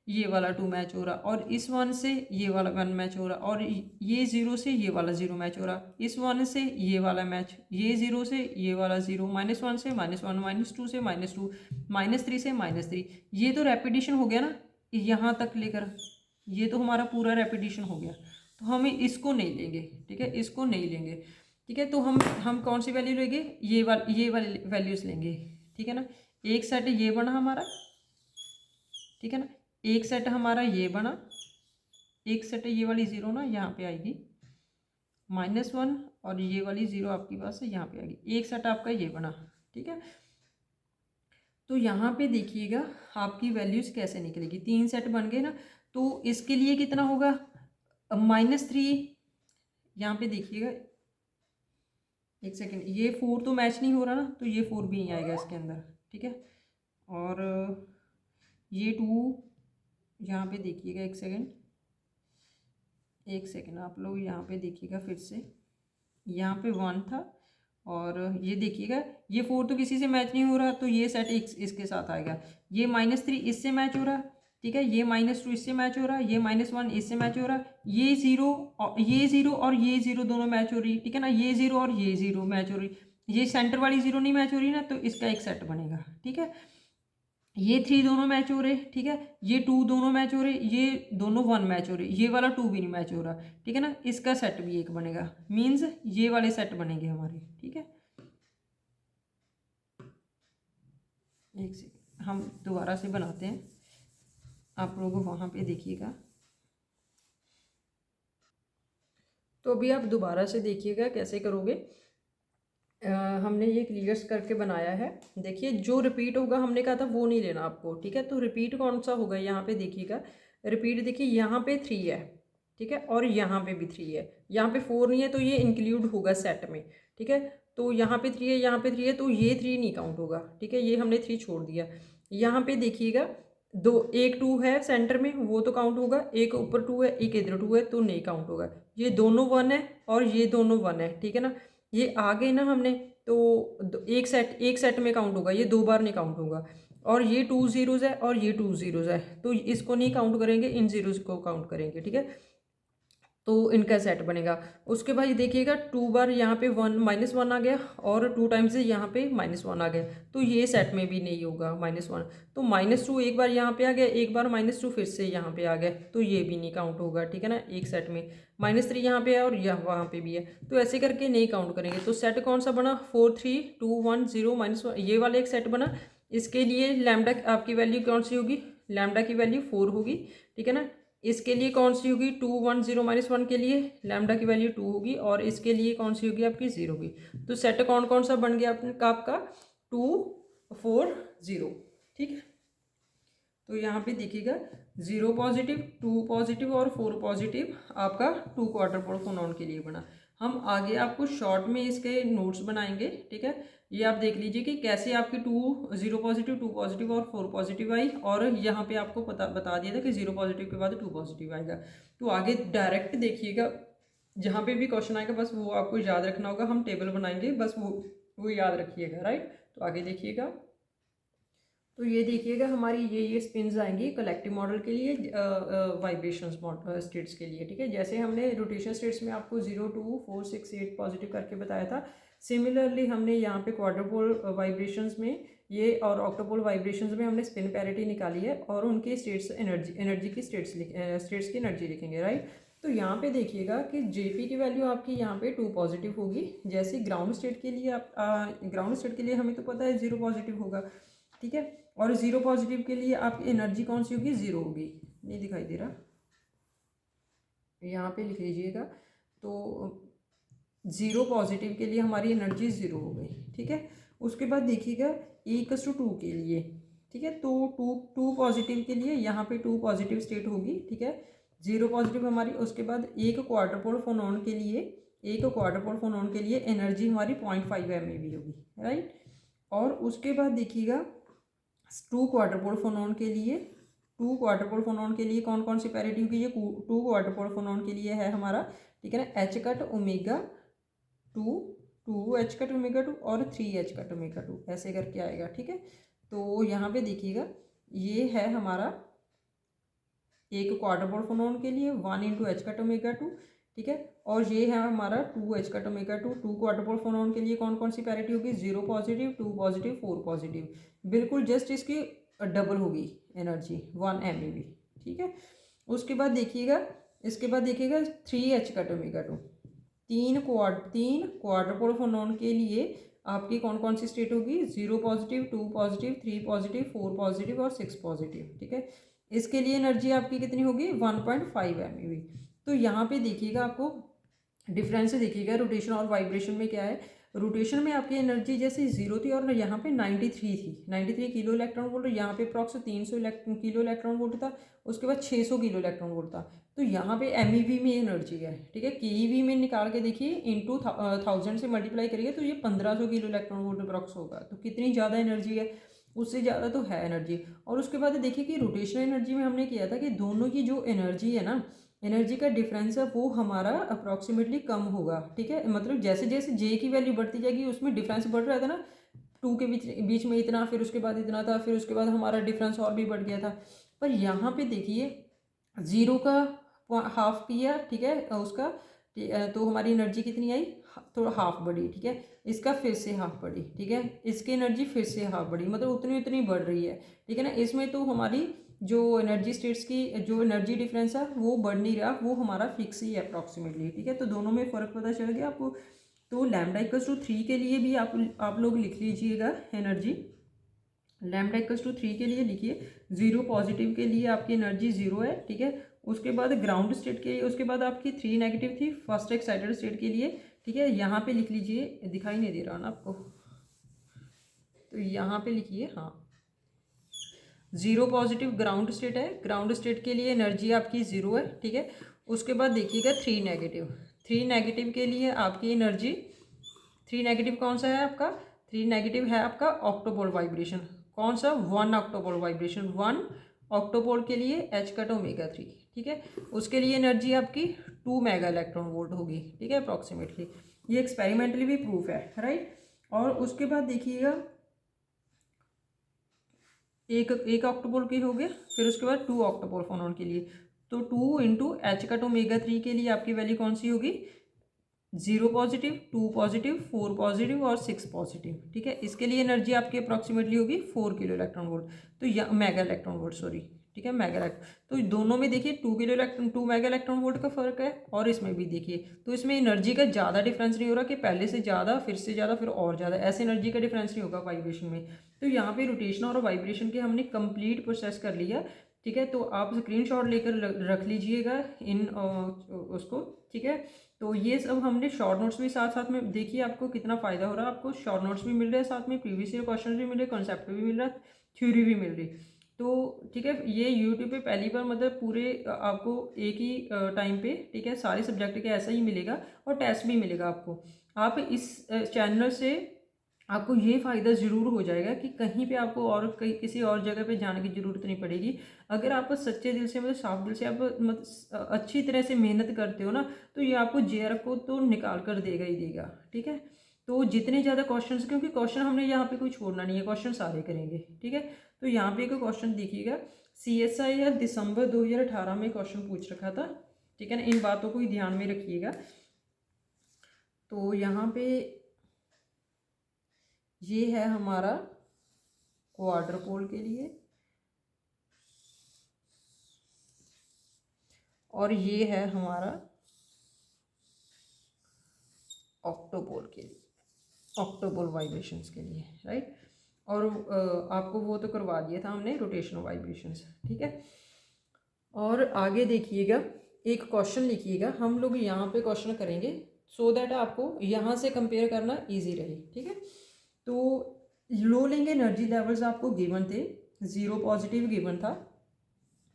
ये वाला 2 मैच हो रहा, और इस 1 से ये वाला 1 मैच हो रहा, और ये 0 से ये वाला 0 मैच हो रहा, इस 1 से ये वाला मैच, ये 0 से ये वाला 0, -1 से -1 -2 से -2 -3 से -3। ये तो रेपिटेशन हो गया ना यहाँ तक लेकर, ये तो हमारा पूरा रेपिटेशन हो गया। तो हमें इसको नहीं लेंगे, ठीक है, इसको नहीं लेंगे, ठीक है। तो हम कौन सी वैल्यू लेंगे, ये वाली वैल्यूज लेंगे, ठीक है ना। एक सेट ये बना हमारा, ठीक है ना, एक सेट हमारा ये बना, एक सेट ये वाली 0 ना यहाँ पे आएगी -1, और ये वाली 0 आपके पास है यहाँ पे आएगी, एक सेट आपका ये बना, ठीक है। तो यहाँ पे देखिएगा आपकी वैल्यूज कैसे निकलेगी, 3 सेट बन गए ना। तो इसके लिए कितना होगा -3, यहाँ पे देखिएगा एक सेकेंड, ये 4 तो मैच नहीं हो रहा ना, तो ये 4 भी नहीं आएगा इसके अंदर, ठीक है। और ये 2 यहाँ पे देखिएगा, एक सेकेंड आप लोग यहाँ पे देखिएगा फिर से, यहाँ पे 1 था, और ये देखिएगा ये 4 तो किसी से मैच नहीं हो रहा, तो ये सेट इसके साथ आएगा। ये -3 इससे मैच हो रहा, ठीक है, ये -2 इससे मैच हो रहा, ये -1 इससे मैच हो रहा, ये 0 और ये 0 दोनों मैच हो रही, ठीक है ना, ये 0 और ये 0 मैच हो रही, ये सेंटर वाली 0 नहीं मैच हो रही ना, तो इसका एक सेट बनेगा, ठीक है। ये 3 दोनों मैच हो रहे, ठीक है, ये 2 दोनों मैच हो रहे, ये दोनों 1 मैच हो रहे, ये वाला 2 भी नहीं मैच हो रहा, ठीक है ना, इसका सेट भी एक बनेगा, मीन्स ये वाले सेट बनेंगे हमारे, ठीक है। एक सेकेंड हम दोबारा से बनाते हैं, आप लोग वहाँ पे देखिएगा। तो अभी आप दोबारा से देखिएगा कैसे करोगे। हमने ये क्लियर्स करके बनाया है। देखिए जो रिपीट होगा हमने कहा था वो नहीं लेना आपको, ठीक है। तो रिपीट कौन सा होगा, यहाँ पे देखिएगा रिपीट, देखिए यहाँ पे 3 है, ठीक है, और यहाँ पे भी 3 है, यहाँ पे 4 नहीं है, तो ये इंक्लूड होगा सेट में, ठीक है। तो यहाँ पे 3 है, यहाँ पे 3 है, तो ये 3 नहीं काउंट होगा, ठीक है, ये हमने 3 छोड़ दिया। यहाँ पे देखिएगा एक 2 है सेंटर में, वो तो काउंट होगा, एक ऊपर 2 है, एक इधर 2 है, तो नहीं काउंट होगा। ये दोनों 1 है और ये दोनों 1 है, ठीक है ना, ये आ गए ना हमने, तो एक सेट में काउंट होगा, ये 2 बार नहीं काउंट होगा। और ये 2 ज़ीरोज़ है और ये 2 ज़ीरोज़ है, तो इसको नहीं काउंट करेंगे, इन ज़ीरोज़ को काउंट करेंगे, ठीक है। तो इनका सेट बनेगा। उसके बाद ये देखिएगा 2 बार यहाँ पे -1 आ गया, और 2 टाइम्स यहाँ पे -1 आ गया, तो ये सेट में भी नहीं होगा -1। तो -2 एक बार यहाँ पे आ गया, एक बार -2 फिर से यहाँ पे आ गया, तो ये भी नहीं काउंट होगा, ठीक है ना, एक सेट में। -3 यहाँ पे है और यह वहाँ पे भी है, तो ऐसे करके नहीं काउंट करेंगे। तो सेट कौन सा बना, 4 3 2 1 0 -1, ये वाला एक सेट बना। इसके लिए लैम्डा आपकी वैल्यू कौन सी होगी, लैम्डा की वैल्यू 4 होगी, ठीक है ना। इसके लिए कौन सी होगी, 2 1 0 -1 के लिए लैम्डा की वैल्यू 2 होगी, और इसके लिए कौन सी होगी आपकी 0 होगी। तो सेट कौन कौन सा बन गया आपका 2 4 0, ठीक है। तो यहाँ पे देखिएगा 0 पॉजिटिव, 2 पॉजिटिव और 4 पॉजिटिव आपका 2 क्वार्टर पोल फोनॉन के लिए बना। हम आगे आपको शॉर्ट में इसके नोट्स बनाएंगे, ठीक है। ये आप देख लीजिए कि कैसे आपकी 2 0 पॉजिटिव 2 पॉजिटिव और 4 पॉजिटिव आई, और यहाँ पे आपको बता दिया था कि 0 पॉजिटिव के बाद 2 पॉजिटिव आएगा। तो आगे डायरेक्ट देखिएगा, जहाँ पे भी क्वेश्चन आएगा बस वो आपको याद रखना होगा, हम टेबल बनाएंगे बस वो याद रखिएगा, राइट। तो आगे देखिएगा, तो ये देखिएगा हमारी ये स्पिन्स आएंगी कलेक्टिव मॉडल के लिए, वाइब्रेशंस स्टेट्स के लिए, ठीक है। जैसे हमने रोटेशन स्टेट्स में आपको 0 2 4 6 8 पॉजिटिव करके बताया था, सिमिलरली हमने यहाँ पे क्वाड्रपोल वाइब्रेशंस में ये और ऑक्टोपोल वाइब्रेशंस में हमने स्पिन पैरिटी निकाली है, और उनकी स्टेट्स एनर्जी की स्टेट्स की एनर्जी लिखेंगे, राइट। तो यहाँ पे देखिएगा कि जेपी की वैल्यू आपकी यहाँ पे 2 पॉजिटिव होगी। जैसे ग्राउंड स्टेट के लिए ग्राउंड स्टेट के लिए हमें तो पता है 0 पॉजिटिव होगा, ठीक है। और 0 पॉजिटिव के लिए आपकी एनर्जी कौन सी होगी, 0 होगी। नहीं दिखाई दे रहा, यहाँ पे लिख लीजिएगा। तो 0 पॉजिटिव के लिए हमारी एनर्जी 0 हो गई, ठीक है। उसके बाद देखिएगा E=2 के लिए, ठीक है। तो 2 पॉजिटिव के लिए यहाँ पे 2 पॉजिटिव स्टेट होगी, ठीक है। 0 पॉजिटिव हमारी, उसके बाद एक क्वाड्रपोल फोनॉन के लिए एनर्जी हमारी 0.5 MeV होगी, राइट। और उसके बाद देखिएगा 2 क्वाड्रपोल फोनॉन के लिए कौन कौन सी पैरिटी होगी, ये 2 क्वाड्रपोल फोनॉन के लिए है हमारा, ठीक है ना। H⁻², 2 H⁻², और 3 H⁻², ऐसे करके आएगा, ठीक है। तो यहाँ पे देखिएगा ये है हमारा एक क्वाड्रपोल फोनॉन के लिए 1 × H⁻², ठीक है। और ये है हमारा 2 H⁻²। 2 क्वाड्रपोल फोनॉन के लिए कौन कौन सी पैरिटी होगी, 0 पॉजिटिव 2 पॉजिटिव 4 पॉजिटिव, बिल्कुल जस्ट इसकी डबल होगी एनर्जी 1 MeV, ठीक है। उसके बाद देखिएगा, इसके बाद देखिएगा 3 H⁻²। 3 क्वाड्रपोल फोनॉन के लिए आपकी कौन कौन सी स्टेट होगी, 0 पॉजिटिव 2 पॉजिटिव 3 पॉजिटिव 4 पॉजिटिव और 6 पॉजिटिव, ठीक है। इसके लिए एनर्जी आपकी कितनी होगी, 1.5 MeV। तो यहाँ पे देखिएगा, आपको डिफरेंस देखिएगा रोटेशन और वाइब्रेशन में क्या है। रोटेशन में आपकी एनर्जी जैसे 0 थी और यहाँ पे 93 किलो इलेक्ट्रॉन वोल्ट, यहाँ पे अप्रॉक्स 300 किलो इलेक्ट्रॉन वोल्ट था, उसके बाद 600 किलो इलेक्ट्रॉन वोल्ट था। तो यहाँ पे MeV में एनर्जी है, ठीक है। KeV में निकाल के देखिए, इंटू 1000 से मल्टीप्लाई करिए तो ये 1500 किलो इलेक्ट्रॉन वोल्ट अप्रॉक्स होगा। तो कितनी ज़्यादा एनर्जी है, उससे ज़्यादा तो है एनर्जी। और उसके बाद देखिए कि रोटेशनल एनर्जी में हमने किया था कि दोनों की जो एनर्जी है ना, एनर्जी का डिफरेंस है वो हमारा अप्रॉक्सीमेटली कम होगा, ठीक है। मतलब जैसे जैसे जे की वैल्यू बढ़ती जाएगी उसमें डिफरेंस बढ़ रहा था ना, 2 के बीच में इतना, फिर उसके बाद इतना था, फिर उसके बाद हमारा डिफरेंस और भी बढ़ गया था। पर यहाँ पे देखिए 0 का हाफ किया, ठीक है, उसका तो हमारी एनर्जी कितनी आई, तो हाफ बढ़ी, ठीक है। इसका फिर से हाफ बढ़ी, ठीक है। इसकी एनर्जी फिर से हाफ बढ़ी, मतलब उतनी उतनी बढ़ रही है, ठीक है ना। इसमें तो हमारी जो एनर्जी स्टेट्स की जो एनर्जी डिफरेंस है वो बढ़ नहीं रहा, वो हमारा फिक्स ही है अप्रॉक्सीमेटली, ठीक है। तो दोनों में फ़र्क पता चल गया आपको। तो λ=3 के लिए भी आप लोग लिख लीजिएगा एनर्जी। λ=3 के लिए लिखिए, 0 पॉजिटिव के लिए आपकी एनर्जी 0 है, ठीक है। उसके बाद ग्राउंड स्टेट के लिए, उसके बाद आपकी 3 नेगेटिव थी फर्स्ट एक्साइटेड स्टेट के लिए, ठीक है। यहाँ पे लिख लीजिए, दिखाई नहीं दे रहा ना आपको, तो यहाँ पे लिखिए, हाँ 0 पॉजिटिव ग्राउंड स्टेट है, ग्राउंड स्टेट के लिए एनर्जी आपकी 0 है, ठीक है। उसके बाद देखिएगा 3 नेगेटिव के लिए आपकी एनर्जी, 3 नेगेटिव कौन सा है आपका, 3 नेगेटिव है आपका ऑक्टोपोल वाइब्रेशन, कौन सा, 1 ऑक्टोपोल वाइब्रेशन, 1 ऑक्टोपोल के लिए H⁻², ठीक है। उसके लिए एनर्जी आपकी 2 मेगा इलेक्ट्रॉन वोल्ट होगी, ठीक है, अप्रॉक्सीमेटली। ये एक्सपेरिमेंटली भी प्रूफ है, राइट। और उसके बाद देखिएगा एक ऑक्टोपोल के हो गया, फिर उसके बाद 2 ऑक्टोपोल फोनॉन के लिए, तो 2 × H⁻³ के लिए आपकी वैल्यू कौन सी होगी, 0 पॉजिटिव 2 पॉजिटिव 4 पॉजिटिव और 6 पॉजिटिव, ठीक है। इसके लिए एनर्जी आपकी अप्रॉक्सीमेटली होगी 4 किलो इलेक्ट्रॉन वोल्ट, तो मेगा इलेक्ट्रॉन वोल्ट, सॉरी, ठीक है, मेगा इलेक्ट्रॉन। तो दोनों में देखिए 2 मेगा इलेक्ट्रॉन वोल्ट का फर्क है, और इसमें भी देखिए, तो इसमें एनर्जी का ज़्यादा डिफरेंस नहीं हो रहा कि पहले से ज़्यादा फिर से ज़्यादा फिर और ज़्यादा, ऐसे एनर्जी का डिफरेंस नहीं होगा वाइब्रेशन में। तो यहाँ पे रोटेशन और वाइब्रेशन के हमने कंप्लीट प्रोसेस कर लिया, ठीक है। तो आप स्क्रीनशॉट लेकर रख लीजिएगा इन उसको, ठीक है। तो ये सब हमने शॉर्ट नोट्स भी साथ साथ में, देखिए आपको कितना फ़ायदा हो रहा है, आपको शॉर्ट नोट्स भी मिल रहे हैं, साथ में प्रीवियस ईयर क्वेश्चन भी मिल रहे, कॉन्सेप्ट भी मिल रहा है, थ्योरी भी मिल रही। तो ठीक है, ये यूट्यूब पे पहली बार मतलब पूरे आपको एक ही टाइम पे, ठीक है, सारे सब्जेक्ट के ऐसा ही मिलेगा और टेस्ट भी मिलेगा आपको। आप इस चैनल से आपको ये फ़ायदा ज़रूर हो जाएगा कि कहीं पे आपको और कहीं किसी और जगह पे जाने की ज़रूरत नहीं पड़ेगी। अगर आप सच्चे दिल से मतलब साफ दिल से आप अच्छी तरह से मेहनत करते हो ना, तो ये आपको जेआरएफ को तो निकाल कर देगा ही देगा, ठीक है। तो जितने ज़्यादा क्वेश्चंस, क्योंकि क्वेश्चन हमने यहाँ पे कोई छोड़ना नहीं है, क्वेश्चन सारे करेंगे, ठीक है। तो यहाँ पे एक क्वेश्चन देखिएगा, CSIR दिसंबर 2018 में क्वेश्चन पूछ रखा था, ठीक है ना, इन बातों को ही ध्यान में रखिएगा। तो यहाँ पे ये है हमारा क्वाड्र पोल के लिए और ये है हमारा ऑक्टोपोल के लिए, ऑक्टोपोल वाइब्रेशंस के लिए, राइट। और आपको वो तो करवा दिया था हमने, रोटेशनल वाइब्रेशंस, ठीक है। और आगे देखिएगा, एक क्वेश्चन लिखिएगा, हम लोग यहाँ पे क्वेश्चन करेंगे सो दैट आपको यहाँ से कंपेयर करना इजी रहे, ठीक है। तो लो लेंगे एनर्जी लेवल्स आपको गिवन थे, 0 पॉजिटिव गिवन था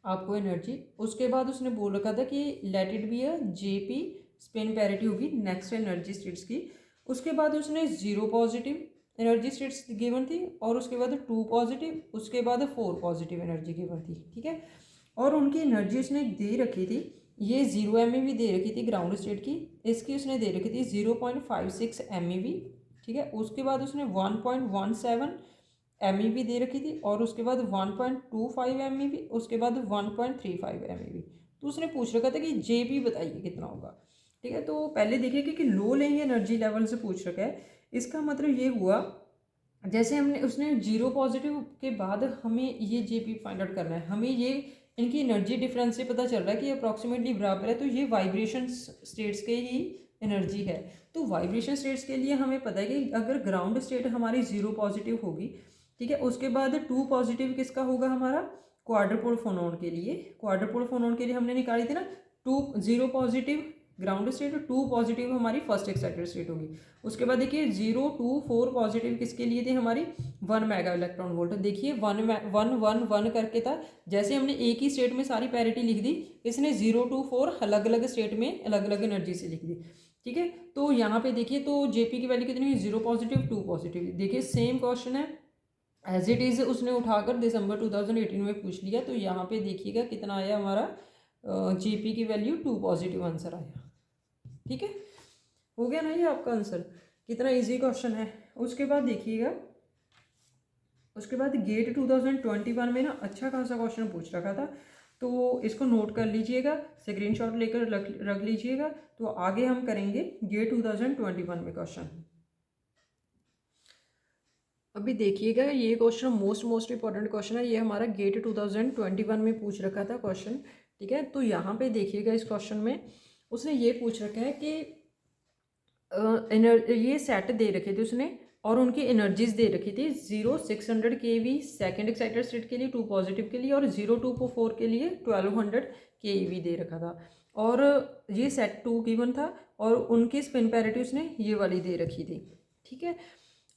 आपको एनर्जी। उसके बाद उसने बोल रखा था कि let it be a JP spin parity होगी नेक्स्ट एनर्जी स्टेट्स की। उसके बाद उसने 0 पॉजिटिव एनर्जी स्टेट्स गिवन थी और उसके बाद 2 पॉजिटिव, उसके बाद 4 पॉजिटिव एनर्जी गिवन थी, ठीक है। और उनकी एनर्जी उसने दे रखी थी, ये 0 MeV दे रखी थी ग्राउंड स्टेट की, इसकी उसने दे रखी थी 0.56 MeV, ठीक है। उसके बाद उसने 1.17 MeV दे रखी थी और उसके बाद 1.25 MeV, उसके बाद 1.35 MeV। तो उसने पूछ रखा था कि JP बताइए कितना होगा, ठीक है। तो पहले देखिए कि लो लेंगे एनर्जी लेवल से पूछ रखा है, इसका मतलब ये हुआ जैसे हमने उसने 0 पॉजिटिव के बाद हमें ये JP फाइंड आउट करना है, हमें ये इनकी एनर्जी डिफरेंस से पता चल रहा है कि अप्रॉक्सीमेटली बराबर है, तो ये वाइब्रेशन स्टेट्स के ही एनर्जी है। तो वाइब्रेशन स्टेट्स के लिए हमें पता है कि अगर ग्राउंड स्टेट हमारी 0 पॉजिटिव होगी, ठीक है, उसके बाद 2 पॉजिटिव किसका होगा हमारा, क्वाड्रपोल फोनोन के लिए। क्वाड्रपोल फोनोन के लिए हमने निकाली थी ना 0 पॉजिटिव ग्राउंड स्टेट, 2 पॉजिटिव हमारी फर्स्ट एक्साइटेड स्टेट होगी। उसके बाद देखिए 0 2 4 पॉजिटिव किसके लिए थे हमारी 1 मेगा इलेक्ट्रॉन वोल्ट। देखिए 1 करके था, जैसे हमने एक ही स्टेट में सारी पैरिटी लिख दी, इसने 0 2 4 अलग अलग स्टेट में अलग अलग एनर्जी से लिख दी, ठीक है। तो यहाँ पे देखिए तो JP की वैल्यू कितनी हुई, 0 पॉजिटिव 2 पॉजिटिव। देखिए सेम क्वेश्चन है एज इट इज़, उसने उठाकर दिसंबर 2018 में पूछ लिया। तो यहाँ पे देखिएगा कितना आया हमारा JP की वैल्यू 2 पॉजिटिव आंसर आया, ठीक है। हो गया ना ये आपका आंसर, कितना इजी क्वेश्चन है। उसके बाद देखिएगा, उसके बाद गेट 2021 में ना अच्छा खासा क्वेश्चन पूछ रखा था, तो इसको नोट कर लीजिएगा, स्क्रीनशॉट लेकर रख लीजिएगा। तो आगे हम करेंगे गेट 2021 में क्वेश्चन। अभी देखिएगा ये क्वेश्चन मोस्ट इंपॉर्टेंट क्वेश्चन है, ये हमारा गेट 2021 में पूछ रखा था क्वेश्चन, ठीक है। तो यहाँ पे देखिएगा इस क्वेश्चन में उसने ये पूछ रखा है कि ये सेट दे रखे थे उसने और उनकी एनर्जीज दे रखी थी 0 600 kV सेकेंड एक्साइटेड स्टेट के लिए, 2 पॉजिटिव के लिए, और 0 2 4 के लिए 1200 kV दे रखा था। और ये सेट 2 गिवन था और उनकी स्पिन पैरिटी उसने ये वाली दे रखी थी, ठीक है।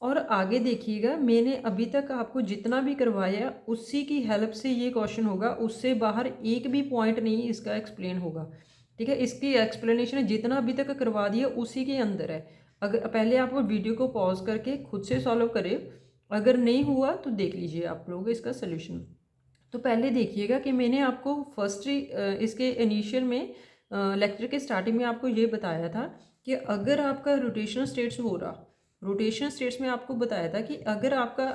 और आगे देखिएगा, मैंने अभी तक आपको जितना भी करवाया उसी की हेल्प से ये क्वेश्चन होगा, उससे बाहर एक भी पॉइंट नहीं इसका एक्सप्लेन होगा, ठीक है। इसकी एक्सप्लेनेशन जितना अभी तक करवा दिया उसी के अंदर है। अगर पहले आप वीडियो को पॉज करके खुद से सॉल्व करें, अगर नहीं हुआ तो देख लीजिए आप लोग इसका सोल्यूशन। तो पहले देखिएगा कि मैंने आपको फर्स्ट इसके इनिशियल में लेक्चर के स्टार्टिंग में आपको ये बताया था कि अगर आपका रोटेशनल स्टेट्स हो रहा, रोटेशन स्टेट्स में आपको बताया था कि अगर आपका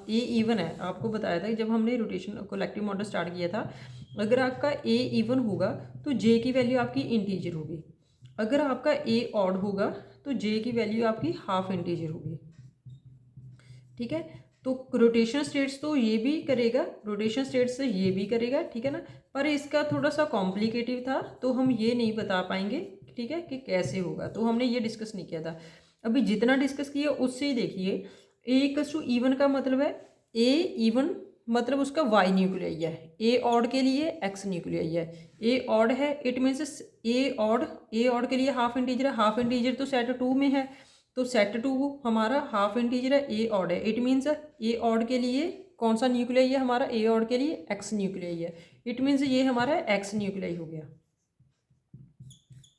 ए इवन है, आपको बताया था कि जब हमने रोटेशन कलेक्टिव मॉडल स्टार्ट किया था, अगर आपका ए इवन होगा तो जे की वैल्यू आपकी इंटीजर होगी, अगर आपका ए ऑड होगा तो जे की वैल्यू आपकी हाफ इंटीजर होगी, ठीक है। तो रोटेशन स्टेट्स तो ये भी करेगा, रोटेशन स्टेट्स से ये भी करेगा, ठीक है ना। पर इसका थोड़ा सा कॉम्प्लिकेटिव था तो हम ये नहीं बता पाएंगे, ठीक है, कि कैसे होगा, तो हमने ये डिस्कस नहीं किया था। अभी जितना डिस्कस किया उससे ही देखिए, ए इक्वल्स टू इवन का मतलब है ए इवन मतलब उसका वाई न्यूक्लियाई है, ए ऑड के लिए एक्स न्यूक्लियाई है, ए ऑड है इट मीन्स ए ऑड के लिए हाफ इंटीजर है, हाफ इंटीजर तो सेट 2 में है, तो सेट 2 हमारा हाफ इंटीजर है, ए ऑड है, इट मीन्स ए ऑड के लिए कौन सा न्यूक्लियाई है हमारा, ए ऑड के लिए एक्स न्यूक्लियाई है। इट मीन्स ये हमारा एक्स न्यूक्लियाई हो गया,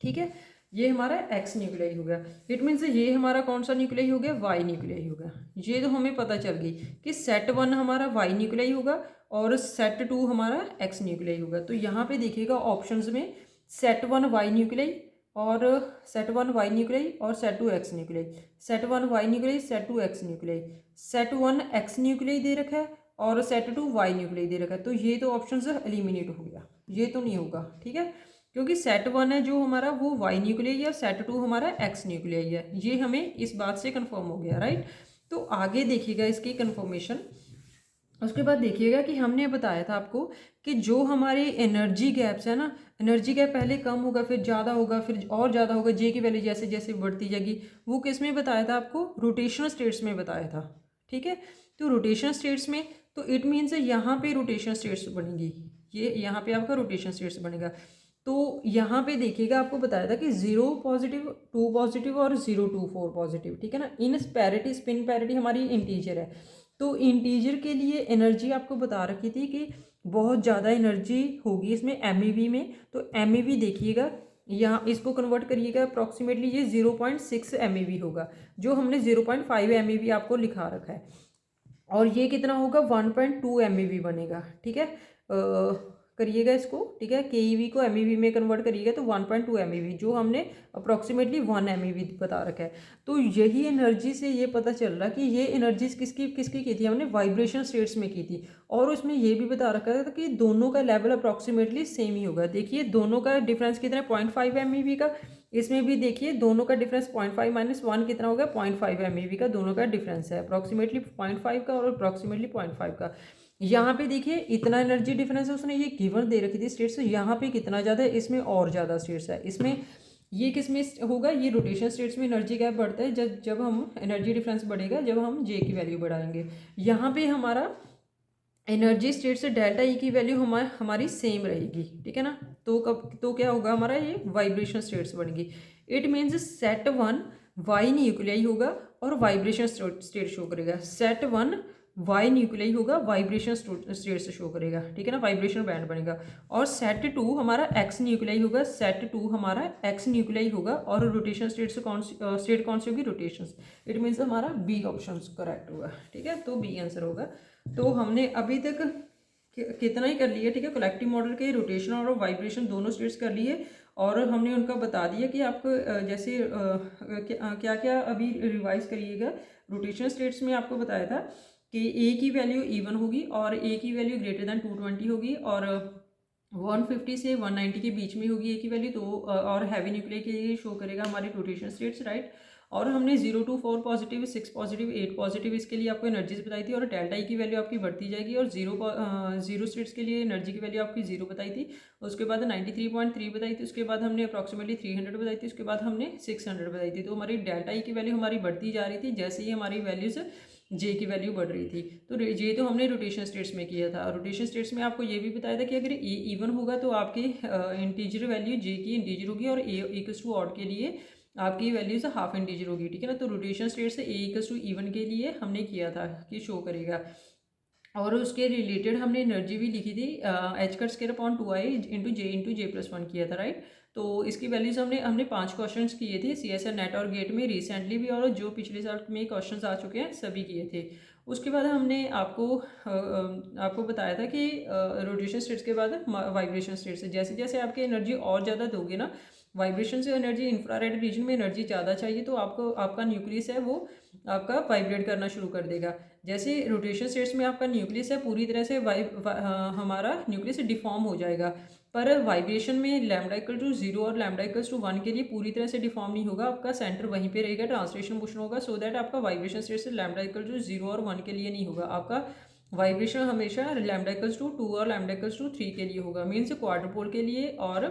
ठीक है, ये हमारा एक्स न्यूक्लियाई हो गया। इट मीन्स ये हमारा कौन सा न्यूक्लियाई हो गया, वाई न्यूक्लियाई हो गया। ये तो हमें पता चल गई कि सेट 1 हमारा वाई न्यूक्लियाई होगा और सेट 2 हमारा एक्स न्यूक्लियाई होगा। तो यहाँ पे देखिएगा ऑप्शंस में सेट 1 वाई न्यूक्लियाई और सेट 1 वाई न्यूक्लियाई और set 2 X nuclei, set 1 Y nuclei, set 2 X nuclei, set 1 X nuclei दे रखा है और सेट 2 वाई न्यूक्लियाई दे रखा है। तो ये तो ऑप्शन एलिमिनेट हो गया, ये तो नहीं होगा, ठीक है, क्योंकि सेट 1 है जो हमारा वो वाई न्यूक्लियाई है और सेट 2 हमारा एक्स न्यूक्लियाई है। ये हमें इस बात से कंफर्म हो गया, राइट। तो आगे देखिएगा इसकी कंफर्मेशन। उसके बाद देखिएगा कि हमने बताया था आपको कि जो हमारे एनर्जी गैप्स है ना, एनर्जी गैप पहले कम होगा फिर ज़्यादा होगा फिर और ज़्यादा होगा, जे की वैल्यू जैसे जैसे बढ़ती जाएगी। वो किस में बताया था आपको, रोटेशनल स्टेट्स में बताया था, ठीक है। तो रोटेशनल स्टेट्स में तो इट मीन्स यहाँ पे रोटेशनल स्टेट्स बनेगी, ये यहाँ पे आपका रोटेशनल स्टेट्स बनेगा। तो यहाँ पे देखिएगा आपको बताया था कि 0 पॉजिटिव 2 पॉजिटिव और 0 2 4 पॉजिटिव, ठीक है ना। इन पैरिटी स्पिन पैरिटी हमारी इंटीजर है, तो इंटीजर के लिए एनर्जी आपको बता रखी थी कि बहुत ज़्यादा एनर्जी होगी इसमें एमईवी में। तो एमईवी देखिएगा यहाँ इसको कन्वर्ट करिएगा अप्रॉक्सीमेटली ये 0.6 एमईवी होगा, जो हमने 0.5 एमईवी आपको लिखा रखा है। और ये कितना होगा 1.2 एमईवी बनेगा, ठीक है। करिएगा इसको, ठीक है, केईवी को एमईवी में कन्वर्ट करिएगा तो 1.2 एमईवी, जो हमने अप्रॉक्सीमेटली 1 एमईवी बता रखा है। तो यही एनर्जी से ये पता चल रहा कि ये एनर्जी किसकी किसकी की थी, हमने वाइब्रेशन स्टेट्स में की थी। और उसमें ये भी बता रखा था कि दोनों का लेवल अप्रॉक्सीमेटली सेम ही होगा। देखिए दोनों का डिफरेंस कितना है 0.5 एमईवी का, इसमें भी देखिए दोनों का डिफरेंस 0.5 माइनस 1 कितना होगा 0.5 एमईवी का, दोनों का डिफरेंस है अप्रॉक्सीमेटली 0.5 का और अप्रॉक्सीमेटली 0.5 का। यहाँ पे देखिए इतना एनर्जी डिफरेंस है, उसने ये गिवन दे रखी थी स्टेट्स, यहाँ पे कितना ज़्यादा है, इसमें और ज़्यादा स्टेट्स है। इसमें ये किस में होगा, ये रोटेशन स्टेट्स में एनर्जी गैप बढ़ता है जब जब हम एनर्जी डिफरेंस बढ़ेगा जब हम जे की वैल्यू बढ़ाएंगे। यहाँ पे हमारा एनर्जी स्टेट से डेल्टा ई की वैल्यू हमारी सेम रहेगी, ठीक है ना। तो क्या होगा हमारा, ये वाइब्रेशन स्टेट्स बनेगी। It means set 1 Y nuclei होगा और वाइब्रेशन स्टेट शो करेगा, सेट 1 वाई न्यूक्लियाई होगा वाइब्रेशन स्टेट से शो करेगा, ठीक है ना, वाइब्रेशन बैंड बनेगा। और सेट 2 हमारा एक्स न्यूक्लियाई होगा, सेट 2 हमारा एक्स न्यूक्लियाई होगा और रोटेशन स्टेट से स्टेट कौन सी होगी, रोटेशन। इट मीन्स हमारा बी ऑप्शन करेक्ट होगा, ठीक है, तो बी आंसर होगा। तो हमने अभी तक कितना ही कर लिया, ठीक है, कलेक्टिव मॉडल के रोटेशन और वाइब्रेशन दोनों स्टेट्स कर लिए और हमने उनका बता दिया कि आपको जैसे क्या क्या अभी रिवाइज करिएगा। रोटेशन स्टेट्स में आपको बताया था कि ए की वैल्यू इवन होगी और ए की वैल्यू ग्रेटर दैन 220 होगी और 150 से 190 के बीच में होगी ए की वैल्यू। तो और हैवी न्यूक्लियर के लिए शो करेगा हमारे रोटेशन स्टेट्स, राइट। और हमने 0 to 4 पॉजिटिव, 6 पॉजिटिव, 8 पॉजिटिव इसके लिए आपको एनर्जीज बताई थी और डेल्टा ई की वैल्यू आपकी बढ़ती जाएगी। और जीरो स्टेट्स के लिए एनर्जी की वैल्यू आपकी 0 बताई थी, उसके बाद 93.3 बताई थी, उसके बाद हमने अप्रॉक्सीमेटली 300 बताई थी, उसके बाद हमने 600 बताई थी। तो हमारी डेल्टा ई की वैल्यू हमारी बढ़ती जा रही थी जैसे ही हमारी वैल्यूज जे की वैल्यू बढ़ रही थी। तो ये तो हमने रोटेशन स्टेट्स में किया था। रोटेशन स्टेट्स में आपको ये भी बताया था कि अगर ए इवन होगा तो आपकी इंटीजर वैल्यू जे की इंटीजर होगी और ए इक्वल्स टू ऑड के लिए आपकी वैल्यूज हाफ इंटीजर होगी, ठीक है ना। तो रोटेशन स्टेट से ए इक्वल्स टू इवन के लिए हमने किया था कि शो करेगा और उसके रिलेटेड हमने एनर्जी भी लिखी थी H cut square upon 2i into J plus 1 किया था, राइट। तो इसकी वैल्यूज हमने 5 क्वेश्चंस किए थे CSR नेट और गेट में रिसेंटली भी और जो पिछले साल में क्वेश्चंस आ चुके हैं सभी किए थे। उसके बाद हमने आपको बताया था कि रोटेशन स्टेट्स के बाद वाइब्रेशन स्टेट्स से जैसे जैसे आपकी एनर्जी और ज़्यादा दोगे ना, वाइब्रेशन से एनर्जी इंफ्रारेड रीजन में एनर्जी ज़्यादा चाहिए तो आपको आपका न्यूक्लियस है वो आपका वाइब्रेट करना शुरू कर देगा। जैसे रोटेशन स्टेट्स में आपका न्यूक्लियस है पूरी तरह से हमारा न्यूक्लियस डिफॉर्म हो जाएगा, पर वाइब्रेशन में लैम्डा इक्वल टू 0 और लैम्डा इक्वल टू 1 के लिए पूरी तरह से डिफॉर्म नहीं होगा, आपका सेंटर वहीं पे रहेगा, ट्रांसलेशन मोशन होगा, सो दैट आपका वाइब्रेशन स्टेट से लैम्डा इक्वल टू 0 और 1 के लिए नहीं होगा, आपका वाइब्रेशन हमेशा लैम्डा इक्वल टू 2 और लैम्डा इक्वल टू 3 के लिए होगा, मीन्स क्वाड्रपोल के लिए और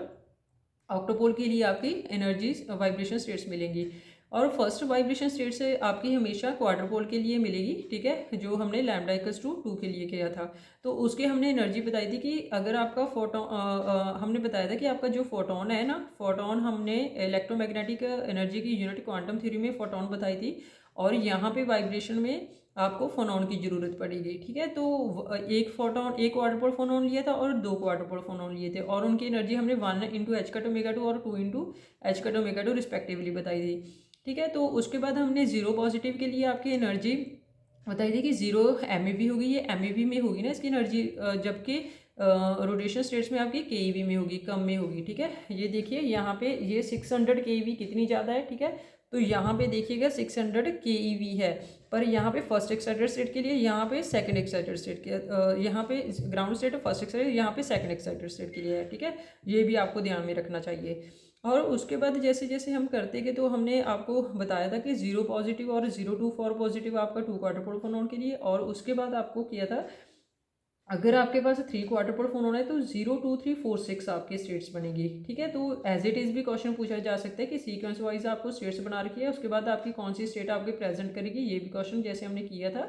ऑक्टोपोल के लिए आपकी एनर्जी वाइब्रेशन स्टेट्स मिलेंगी। और फर्स्ट वाइब्रेशन स्टेट से आपकी हमेशा क्वाड्रपोल के लिए मिलेगी, ठीक है, जो हमने लैम्डा इक्वल्स टू 2 के लिए किया था। तो उसके हमने एनर्जी बताई थी कि अगर आपका फोटोन हमने बताया था कि आपका जो फोटोन है ना, फोटोन हमने इलेक्ट्रोमैग्नेटिक एनर्जी की यूनिट क्वांटम थ्योरी में फोटोन बताई थी और यहाँ पे वाइब्रेशन में आपको फोनॉन की ज़रूरत पड़ेगी, ठीक है। तो एक फोटोन, एक वाटर फोनॉन लिया था और 2 वाटर फोनॉन लिए थे, और उनकी एनर्जी हमने 1 इंटू एच कट ओमेगा 2 और 2 into H cut omega 2 respectively बताई थी, ठीक है। तो उसके बाद हमने जीरो पॉजिटिव के लिए आपकी एनर्जी बताई थी कि जीरो एम होगी, ये एम में होगी ना इसकी एनर्जी, जबकि रोटेशन स्टेट्स में आपकी के में होगी, कम में होगी, ठीक है। ये देखिए यहाँ पे ये 600 के कितनी ज़्यादा है, ठीक है। तो यहाँ पे देखिएगा 600 के है, पर यहाँ पे फर्स्ट एक्साइटेड स्टेट के लिए, यहाँ पे सेकंड एक्साइटेड स्टेट के, यहाँ पे ग्राउंड स्टेट फर्स्ट एक्साइटेड, यहाँ पे सेकंड एक्साइटेड स्टेट के लिए है, ठीक है। ये भी आपको ध्यान में रखना चाहिए। और उसके बाद जैसे जैसे हम करते गए तो हमने आपको बताया था कि 0 पॉजिटिव और 024 पॉजिटिव आपका 2 क्वार्टर पोल फोनॉन के लिए, और उसके बाद आपको किया था अगर आपके पास 3 क्वार्टर पोल फोनॉन है तो 0 2 3 4 6 आपकी स्टेट्स बनेगी, ठीक है। तो एज इट इज़ भी क्वेश्चन पूछा जा सकता है कि सीक्वेंस वाइज आपको स्टेट्स बना रखी है, उसके बाद आपकी कौन सी स्टेट आपकी प्रेजेंट करेगी, ये भी क्वेश्चन जैसे हमने किया था,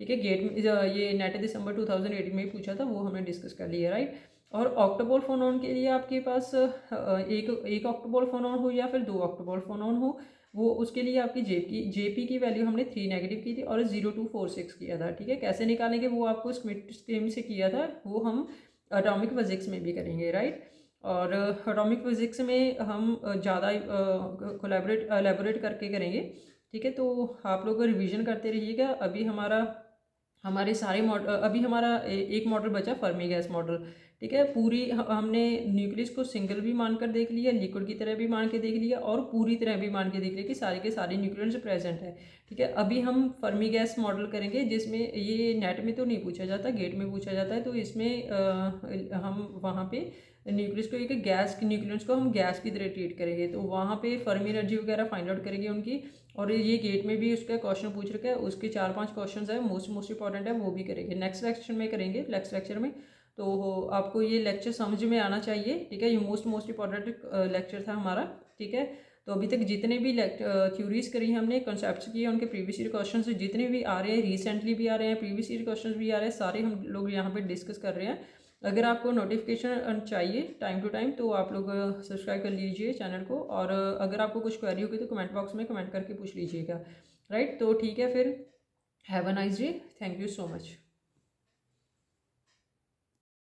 ठीक है। गेट में ये नेट दिसंबर 2018 में ही पूछा था, वो हमने डिस्कस कर लिया, राइट। और ऑक्टोपोल फोनॉन के लिए आपके पास एक ऑक्टोपोल फोनॉन हो या फिर 2 ऑक्टोपोल फोनॉन हो, वो उसके लिए आपकी जेपी की वैल्यू हमने 3 नेगेटिव की थी और 0246 किया था, ठीक है। कैसे निकालेंगे वो आपको स्मिथ स्कीम से किया था, वो हम एटॉमिक फिजिक्स में भी करेंगे, राइट। और एटॉमिक फिजिक्स में हम ज़्यादा एलेबोरेट करके करेंगे, ठीक है। तो आप लोग रिवीजन करते रहिएगा। अभी हमारे सारे मॉडल, अभी हमारा एक मॉडल बचा फर्मी गैस मॉडल, ठीक है। पूरी हमने न्यूक्लियस को सिंगल भी मानकर देख लिया, लिक्विड की तरह भी मान के देख लिया, और पूरी तरह भी मान के देख लिया कि सारे के सारे न्यूक्लियस प्रेजेंट है, ठीक है। अभी हम फर्मी गैस मॉडल करेंगे, जिसमें ये नेट में तो नहीं पूछा जाता, गेट में पूछा जाता है। तो इसमें हम वहाँ पे न्यूक्लियस को, एक गैस की न्यूक्लियस को हम गैस की तरह ट्रीट करेंगे, तो वहाँ पे फर्मी एनर्जी वगैरह फाइंड आउट करेंगे उनकी। और ये गेट में भी उसका क्वेश्चन पूछ रखा है, उसके 4-5 क्वेश्चन है, मोस्ट इंपॉर्टेंट है, वो भी करेंगे नेक्स्ट लेक्चर में करेंगे, नेक्स्ट लेक्चर में। तो आपको ये लेक्चर समझ में आना चाहिए, ठीक है। ये मोस्ट इंपॉर्टेंट लेक्चर था हमारा, ठीक है। तो अभी तक जितने भी थ्योरीज करी हमने, कॉन्सेप्ट्स किए, उनके प्रीवियस ईयर क्वेश्चन जितने भी आ रहे हैं, रिसेंटली भी आ रहे हैं, प्रीवियस ईयर क्वेश्चन भी आ रहे हैं, सारे हम लोग यहाँ पे डिस्कस कर रहे हैं। अगर आपको नोटिफिकेशन चाहिए टाइम टू टाइम तो आप लोग सब्सक्राइब कर लीजिए चैनल को, और अगर आपको कुछ क्वेरी होगी तो कमेंट बॉक्स में कमेंट करके पूछ लीजिएगा, राइट। तो ठीक है फिर, have a nice day, thank you so much.